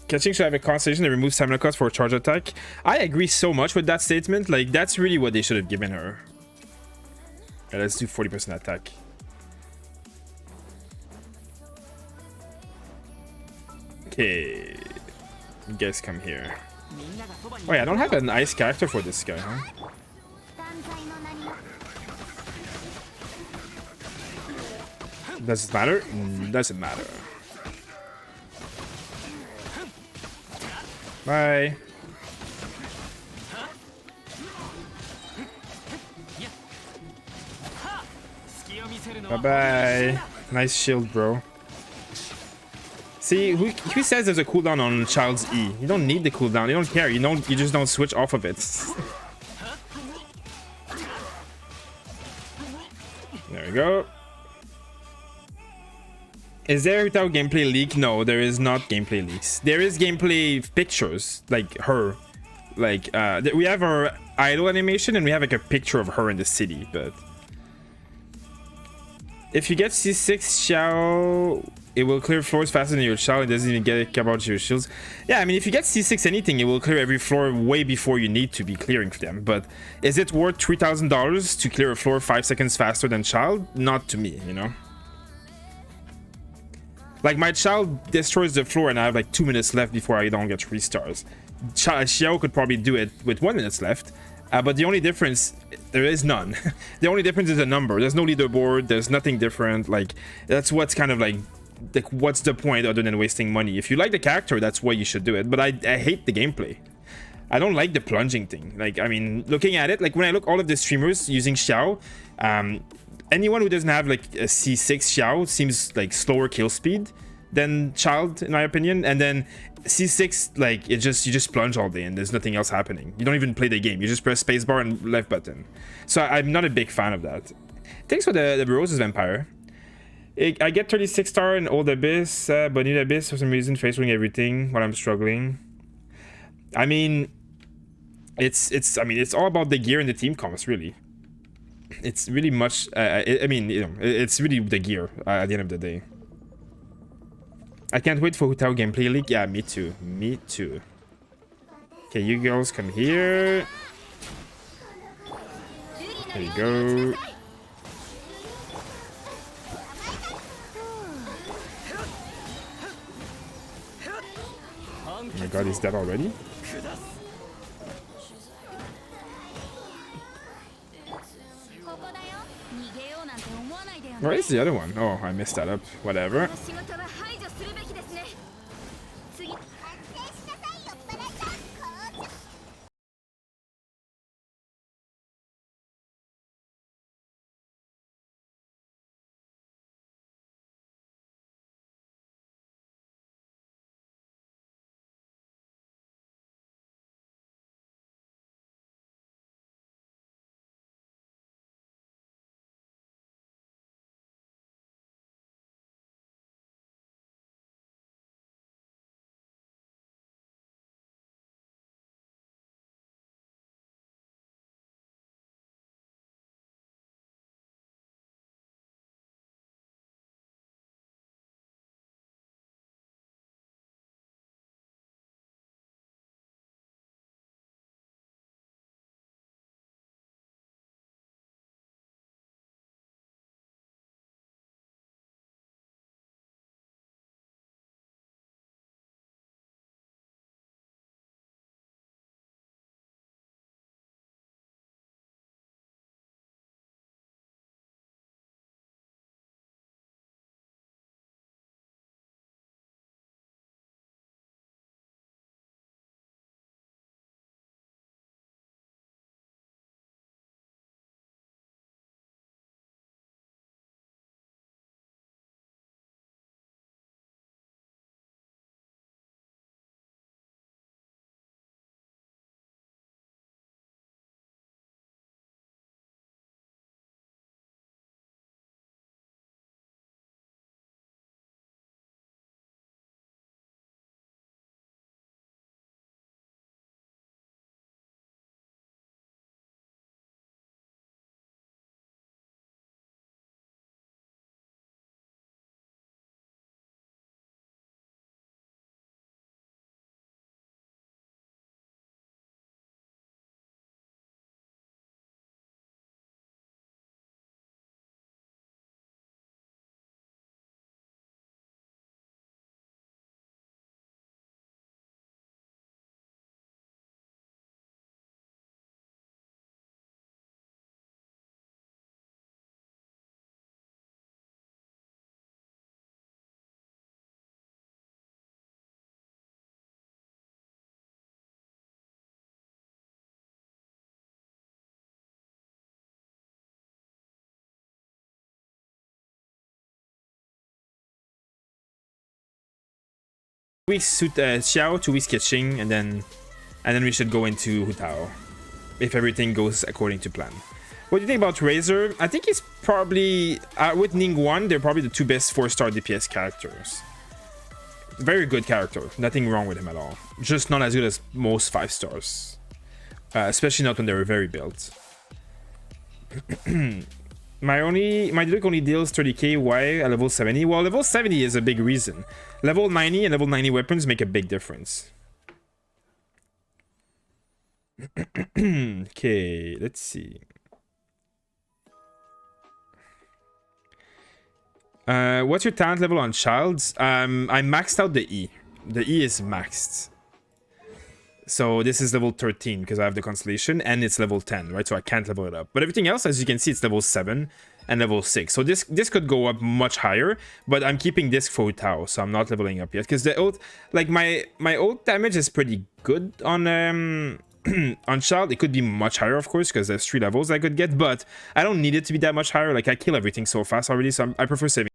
Catching should have a constellation that removes stamina cost for a charge attack. I agree so much with that statement. Like, that's really what they should have given her. Yeah, let's do 40% attack. Okay. You guys come here. Oh yeah, I don't have a nice character for this guy, huh? Does it matter? Doesn't matter. Bye. Bye-bye. Nice shield, bro. See, who says there's a cooldown on Child's E? You don't need the cooldown. You don't care. You just don't switch off of it. There we go. Is there a Hutao gameplay leak? No, there is not gameplay leaks. There is gameplay pictures, like her. Like, we have our idol animation and we have like a picture of her in the city, but... If you get C6 Xiao, it will clear floors faster than your Xiao. It doesn't even get about your shields. Yeah, I mean, if you get C6 anything, it will clear every floor way before you need to be clearing for them. But is it worth $3,000 to clear a floor 5 seconds faster than Child? Not to me, you know? Like, my Child destroys the floor and I have like 2 minutes left before I don't get 3 stars. Xiao could probably do it with 1 minute left. But the only difference, there is none. The only difference is a number. There's no leaderboard. There's nothing different. Like, that's what's kind of like what's the point other than wasting money? If you like the character, that's why you should do it. But I hate the gameplay. I don't like the plunging thing. Like, I mean, looking at it, like when I look all of the streamers using Xiao, anyone who doesn't have like a C6 Xiao seems like slower kill speed than Child, in my opinion. And then C6, like, you just plunge all day and there's nothing else happening. You don't even play the game. You just press spacebar and left button. So I'm not a big fan of that. Thanks for the Roses Vampire. I get 36 star in Old Abyss, but New Abyss for some reason face-rolling everything while I'm struggling. I mean, it's all about the gear and the team comps, really. It's really much. I mean, you know, it's really the gear at the end of the day. I can't wait for Hutao gameplay leak. Yeah, me too. Me too. Okay, you girls come here. There you go. Oh my god, is that already? Where is the other one? Oh, I messed that up. Whatever. weeks Xiao, 2 weeks Keqing, and then we should go into Hu Tao if everything goes according to plan. What do you think about Razor? I think he's probably with Ningguang, they're probably the 2 best 4-star DPS characters. Very good character, nothing wrong with him at all. Just not as good as most 5 stars, especially not when they were very built. My Diluc only deals 30k. Why at level 70? Well, level 70 is a big reason. Level 90 and level 90 weapons make a big difference. Okay, let's see. What's your talent level on Childs? I maxed out the E. The E is maxed. So this is level 13 because I have the constellation, and it's level 10, right? So I can't level it up. But everything else, as you can see, it's level 7 and level 6. So this could go up much higher, but I'm keeping this for Tao, so I'm not leveling up yet. Because the ult, like my ult damage is pretty good on on Child. It could be much higher, of course, because there's 3 levels I could get, but I don't need it to be that much higher. Like I kill everything so fast already, so I prefer saving.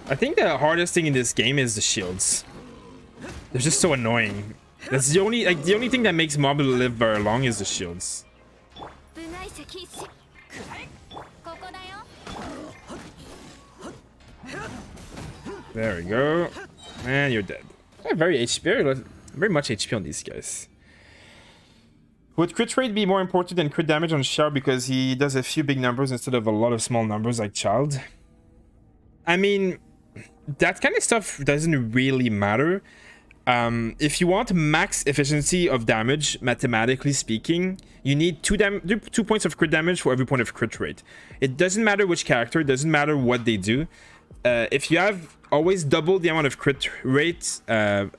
I think the hardest thing in this game is the shields. They're just so annoying. That's the only thing that makes mob live very long is the shields. There we go. And you're dead. Very much HP on these guys. Would crit rate be more important than crit damage on Xiao because he does a few big numbers instead of a lot of small numbers like Child? I mean, that kind of stuff doesn't really matter. If you want max efficiency of damage, mathematically speaking, you need 2 points of crit damage for every point of crit rate. It doesn't matter which character, it doesn't matter what they do. If you have always double the amount of crit rate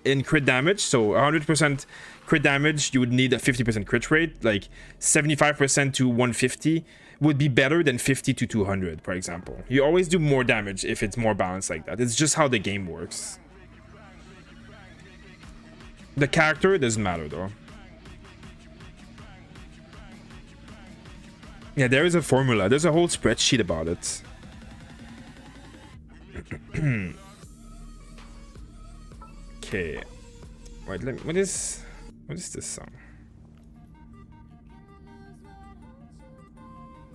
in crit damage, so 100% crit damage, you would need a 50% crit rate. Like 75% to 150 would be better than 50 to 200, for example. You always do more damage if it's more balanced like that. It's just how the game works. The character doesn't matter though. Yeah, there is a formula. There's a whole spreadsheet about it. Okay. Wait, what is this song?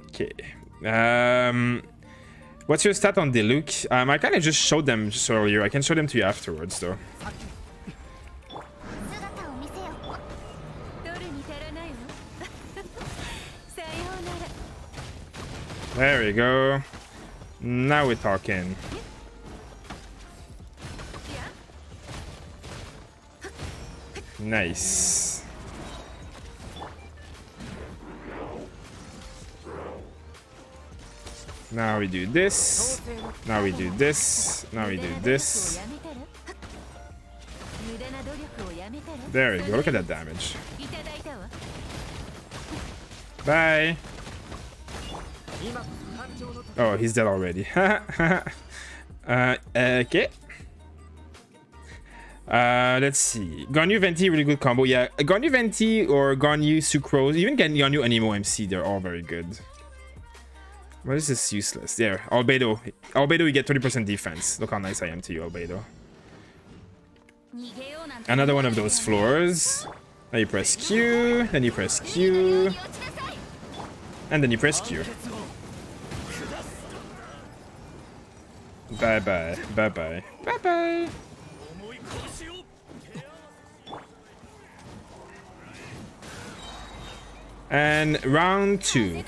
Okay. What's your stat on Diluc? I kind of just showed them just earlier. I can show them to you afterwards though. There we go. Now we're talking. Nice. Now we do this. Now we do this. Now we do this. There we go. Look at that damage. Bye. Oh, he's dead already. Okay. Let's see. Ganyu Venti, really good combo. Yeah, Ganyu Venti or Ganyu Sucrose, even Ganyu Anemo MC, they're all very good. What is this useless? There, Albedo. Albedo, you get 30% defense. Look how nice I am to you, Albedo. Another one of those floors. Now you press Q, then you press Q, and then you press Q. Bye bye, bye bye, bye bye. And round 2.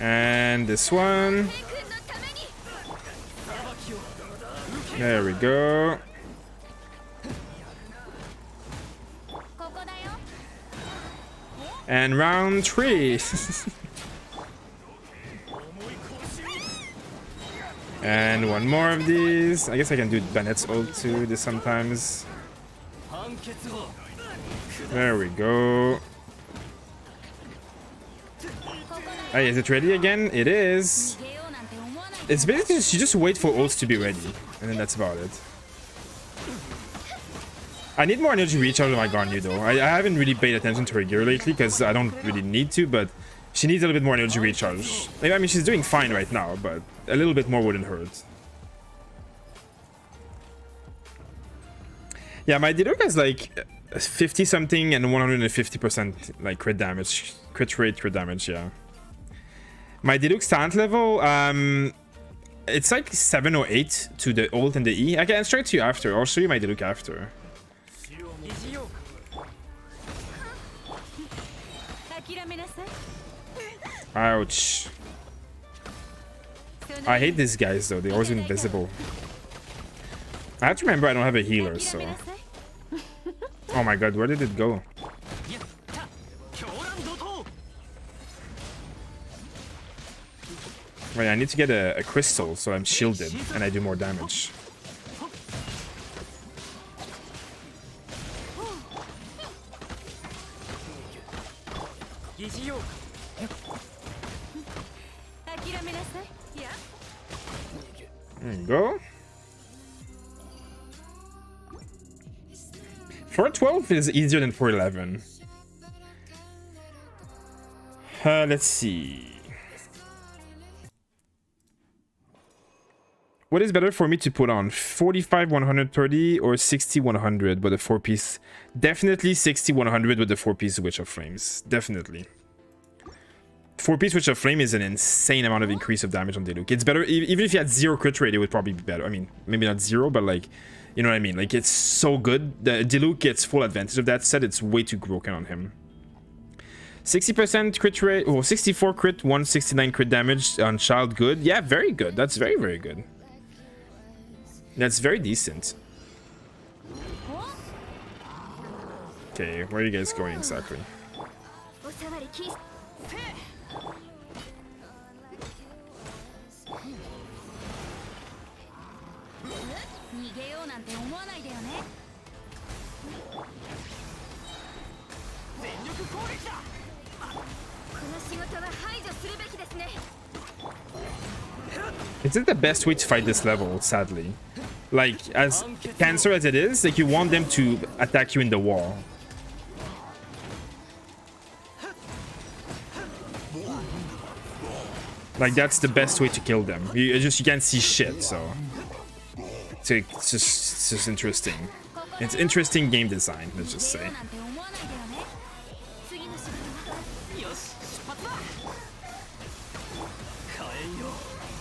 And this one. There we go. And round 3. And one more of these. I guess I can do Bennett's ult too this sometimes. There we go. Hey, is it ready again? It is. It's basically just, you just wait for ults to be ready, and then that's about it. I need more energy recharge on my Ganyu though. I haven't really paid attention to her gear lately because I don't really need to, but she needs a little bit more energy recharge. I mean, she's doing fine right now, but a little bit more wouldn't hurt. Yeah, my Diluc has like 50 something and 150% like crit damage, crit rate, crit damage. Yeah. My Diluc's talent level, it's like 7 or 8 to the ult and the E. I can straight to you after. I'll show you my Diluc after. Ouch. I hate these guys though. They're always invisible. I have to remember I don't have a healer, so. Oh my god, where did it go? Wait, I need to get a crystal so I'm shielded and I do more damage. There you go. 412 is easier than 411. Let's see. What is better for me to put on? 45 130 or 60 100 with a 4-piece? Definitely 60 100 with the 4-piece Witch of Flames. Definitely. 4-piece Witch of Flame is an insane amount of increase of damage on Diluc. It's better, even if you had 0 crit rate, it would probably be better. I mean, maybe not 0, but like, you know what I mean? Like, it's so good. The Diluc gets full advantage of that set. It's way too broken on him. 60% crit rate, or 64 crit, 169 crit damage on Child. Good. Yeah, very good. That's very, very good. That's very decent. Okay, where are you guys going exactly? Is it the best way to fight this level, sadly? Like, as cancer as it is, like, you want them to attack you in the wall. Like, that's the best way to kill them. You can't see shit, so it's just interesting. It's interesting game design, let's just say.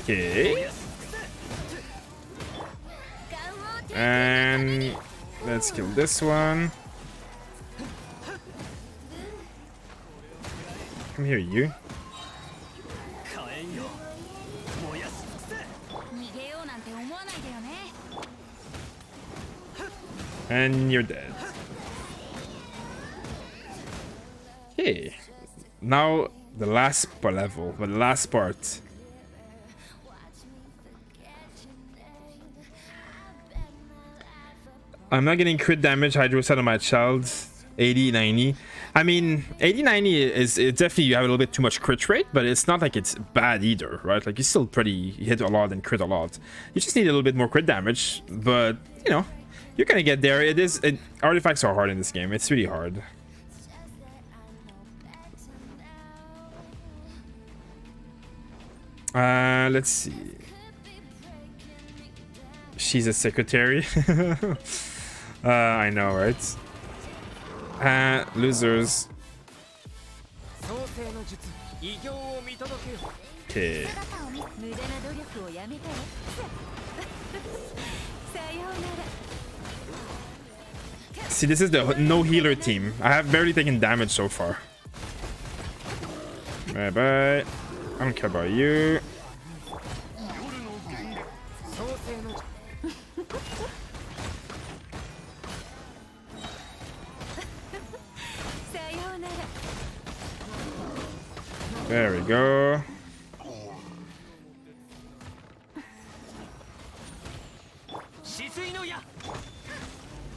Okay. And let's kill this one. Come here, you. And you're dead. Okay. Now the last level, the last part. I'm not getting crit damage hydro set on my child. 80, 90. I mean, 80, 90 is definitely, you have a little bit too much crit rate, but it's not like it's bad either, right? Like, you're still you hit a lot and crit a lot. You just need a little bit more crit damage, but, you know, you're gonna get there. Artifacts are hard in this game. It's really hard. Let's see. She's a secretary. I know, right? Losers. Okay. See, this is the no healer team. I have barely taken damage so far. Bye bye. I don't care about you. There we go.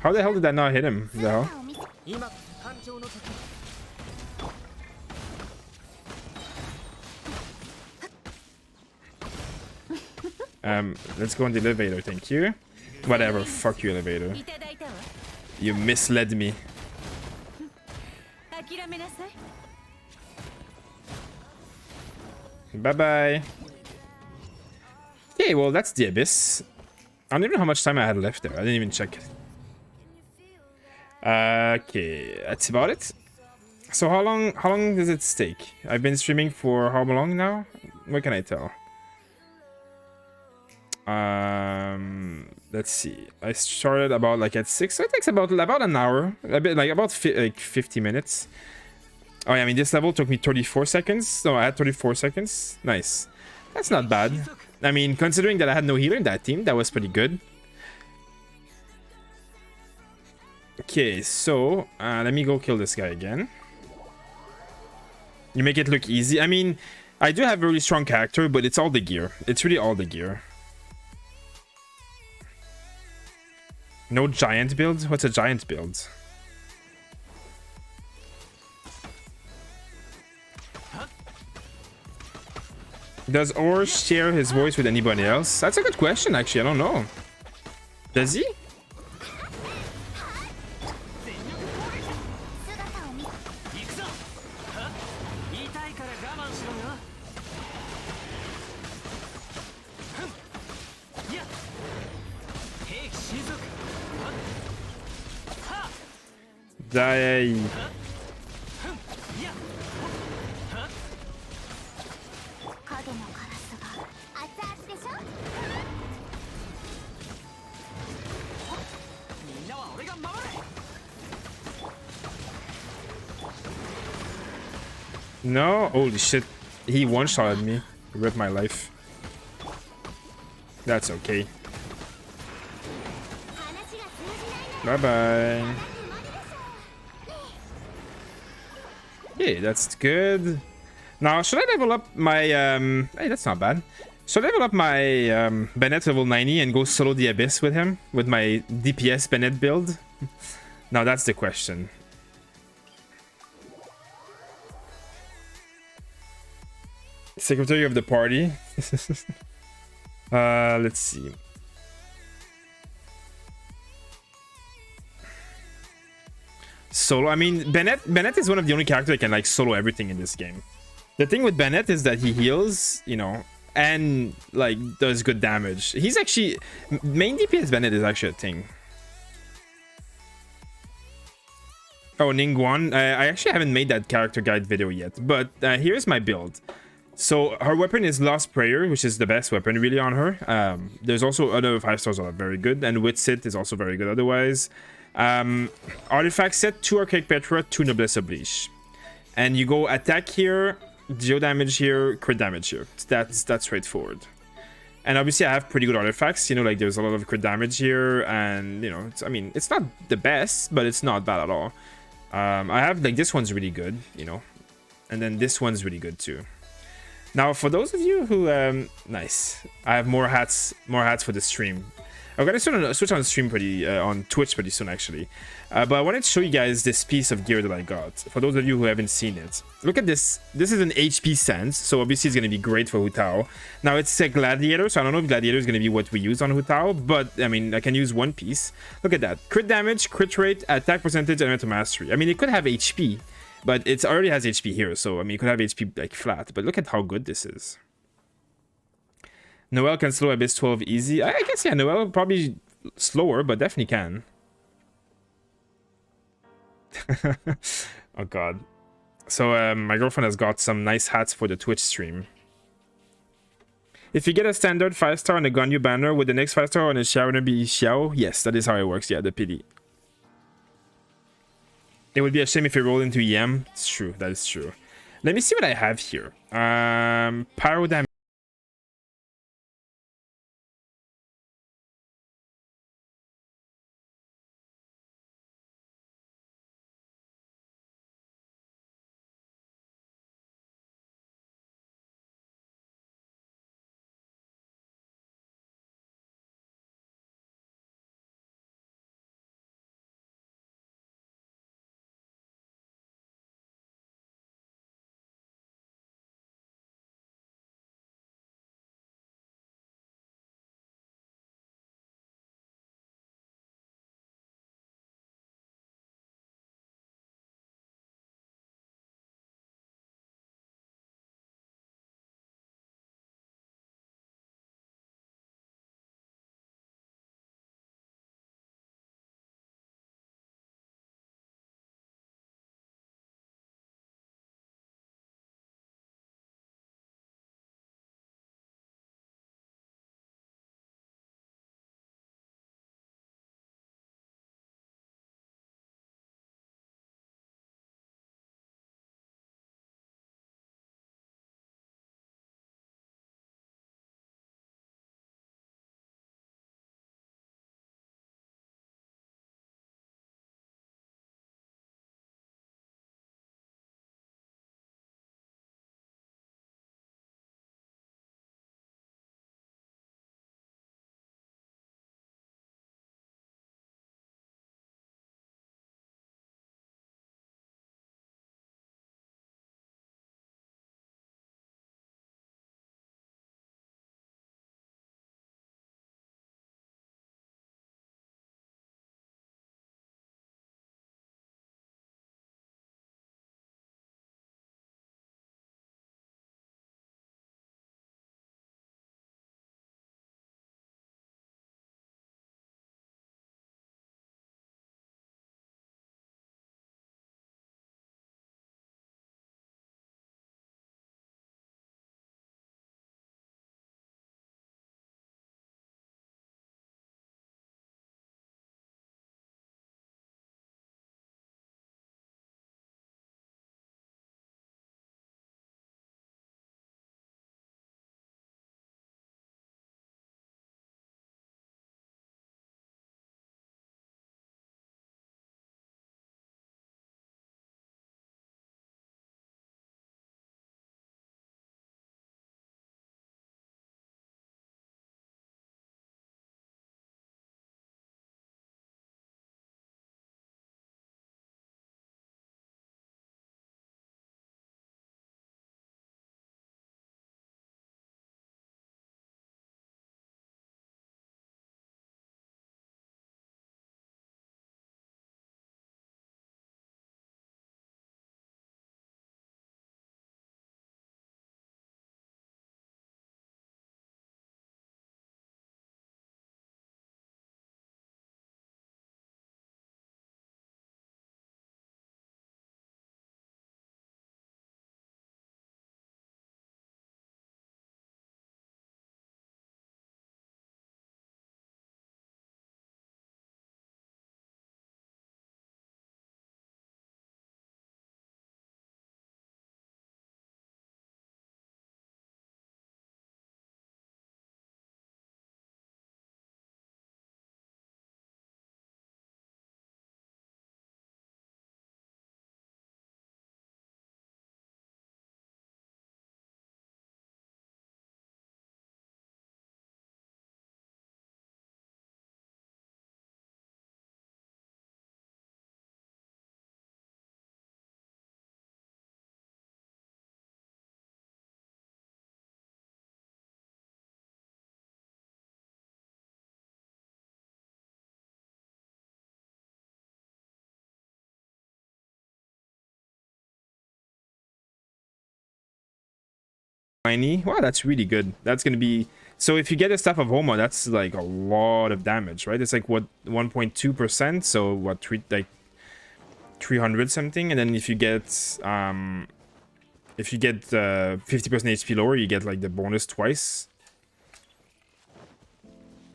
How the hell did that not hit him? The hell? Let's go on the elevator, thank you. Whatever, fuck you, elevator. You misled me. Bye-bye. Okay, well, that's the abyss. I don't even know how much time I had left there. I didn't even check it. Okay, that's about it. So how long does it take? I've been streaming for how long now? What can I tell? Let's see. I started about like at 6, so it takes about an hour, a bit like about 50 minutes. Oh yeah, I mean, this level took me 34 seconds. No, I had 34 seconds. Nice. That's not bad. I mean, considering that I had no healer in that team, that was pretty good. Okay, so let me go kill this guy again. You make it look easy. I mean, I do have a really strong character, but it's all the gear. It's really all the gear. No giant build? What's a giant build? Does Or share his voice with anybody else? That's a good question, actually. I don't know. Does he? Die. No? Holy shit. He one-shotted me. Ripped my life. That's okay. Bye-bye. Yeah, that's good. Now, should I level up my... Hey, that's not bad. Should I level up my Bennett level 90 and go solo the Abyss with him? With my DPS Bennett build? Now, that's the question. Secretary of the party. Let's see. Solo. I mean, Bennett is one of the only characters that can like solo everything in this game. The thing with Bennett is that he heals, you know, and like does good damage. He's actually main DPS Bennett is actually a thing. Oh, Ningguang. I actually haven't made that character guide video yet, but here's my build. So her weapon is Lost Prayer, which is the best weapon really on her. There's also other 5-stars that are very good, and Witsit is also very good otherwise. Artifact set, 2 Archaic Petra, 2 Noblesse Oblige. And you go attack here, geo damage here, crit damage here. That's straightforward. And obviously I have pretty good artifacts, you know, like there's a lot of crit damage here, and you know, I mean, it's not the best, but it's not bad at all. I have like this one's really good, you know, and then this one's really good too. Now, for those of you who, nice, I have more hats for the stream. I'm gonna switch on stream on Twitch pretty soon, actually. But I wanted to show you guys this piece of gear that I got. For those of you who haven't seen it, look at this. This is an HP sense, so obviously it's gonna be great for Hu Tao. Now it's a gladiator, so I don't know if gladiator is gonna be what we use on Hu Tao, but I mean I can use one piece. Look at that: crit damage, crit rate, attack percentage, and mental mastery. I mean it could have HP, but it already has HP here, so I mean it could have HP like flat. But look at how good this is. Noel can slow Abyss 12 easy. I guess, yeah, Noel probably slower, but definitely can. Oh, God. So, my girlfriend has got some nice hats for the Twitch stream. If you get a standard 5-star on a Ganyu banner, would the next 5-star on a Xiao be Xiao? Yes, that is how it works. Yeah, the pity. It would be a shame if you roll into EM. It's true. That is true. Let me see what I have here. Pyro damage. 90. Wow, that's really good. That's gonna be, so if you get a Staff of Homa, that's like a lot of damage, right? It's like what, 1.2%, so what, like 300 something. And then if you get 50% HP lower, you get like the bonus twice.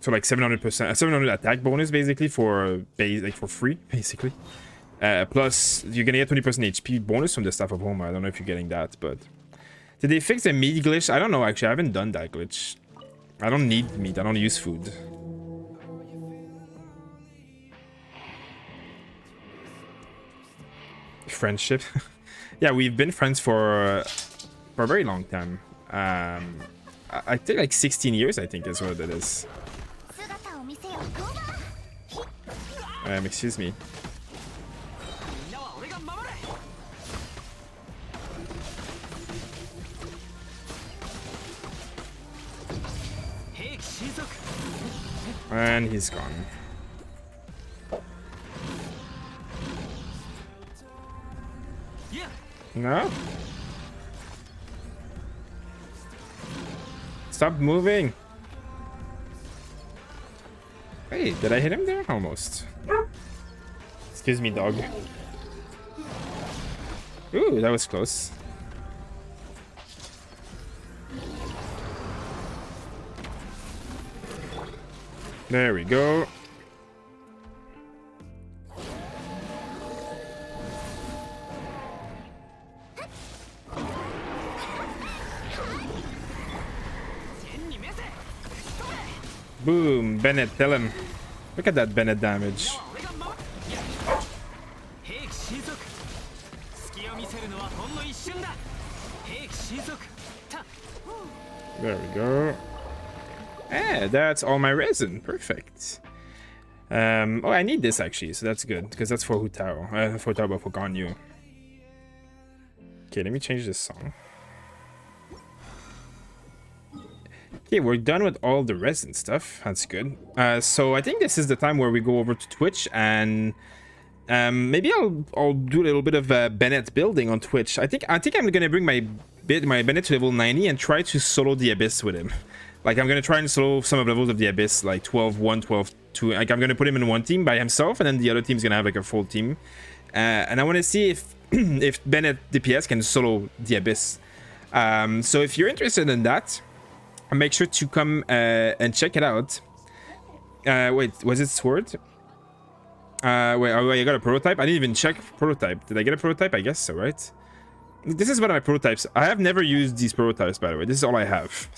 So like 700%, 700 attack bonus basically for for free basically. Plus you're gonna get 20% HP bonus from the Staff of Homa. I don't know if you're getting that, but did they fix the meat glitch? I don't know actually. I haven't done that glitch. I don't need meat. I don't use food. Friendship. Yeah, we've been friends for a very long time. I think like 16 years. I think is what it is. Excuse me. And he's gone. No? Stop moving. Hey, did I hit him there? Almost. Excuse me, dog. Ooh, that was close. There we go. Boom, Bennett, tell him. Look at that Bennett damage. There we go. Yeah, that's all my resin. Perfect. Oh, I need this actually, so that's good because that's for Hu Tao. For Tao, but for Ganyu. Okay, let me change this song. Okay, we're done with all the resin stuff. That's good. So I think this is the time where we go over to Twitch and maybe I'll do a little bit of Bennett building on Twitch. I think I'm gonna bring my Bennett to level 90 and try to solo the Abyss with him. Like I'm gonna try and solo some of the levels of the Abyss, like 12-1, 12-2. Like I'm gonna put him in one team by himself, and then the other team's gonna have like a full team. And I want to see if if Bennett DPS can solo the Abyss. So if you're interested in that, make sure to come and check it out. Wait, was it Sword? Wait, oh, I got a prototype? I didn't even check prototype. Did I get a prototype? I guess so, right? This is one of my prototypes. I have never used these prototypes, by the way. This is all I have.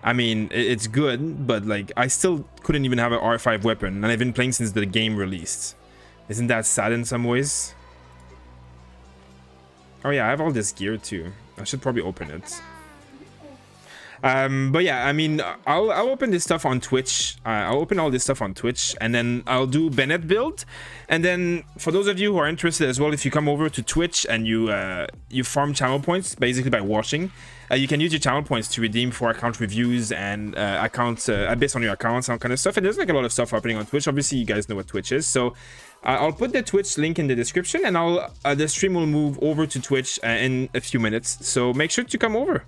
I mean, it's good, but like, I still couldn't even have an R5 weapon, and I've been playing since the game released. Isn't that sad in some ways? Oh yeah, I have all this gear too. I should probably open it. But yeah, I mean, I'll open this stuff on Twitch. I'll open all this stuff on Twitch, and then I'll do Bennett build. And then for those of you who are interested as well, if you come over to Twitch and you farm channel points basically by watching, you can use your channel points to redeem for account reviews and accounts based on your accounts and all kind of stuff. And there's like a lot of stuff happening on Twitch. Obviously, you guys know what Twitch is, so I'll put the Twitch link in the description, and the stream will move over to Twitch in a few minutes. So make sure to come over.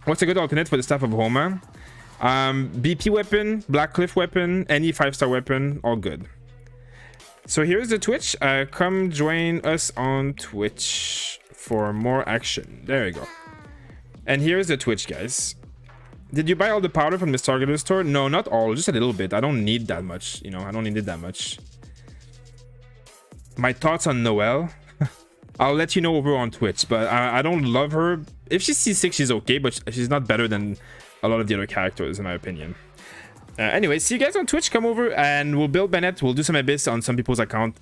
What's a good alternate for the Staff of Homa? BP weapon, Black Cliff weapon, any 5-star weapon, all good. So here's the Twitch. Come join us on Twitch for more action. There we go. And here's the Twitch, guys. Did you buy all the powder from the Stargazer store? No, not all, just a little bit. I don't need that much, you know, I don't need it that much. My thoughts on Noelle? I'll let you know over on Twitch, but I don't love her. If she's C6, she's okay, but she's not better than a lot of the other characters, in my opinion. Anyway, see you guys on Twitch. Come over and we'll build Bennett. We'll do some Abyss on some people's account.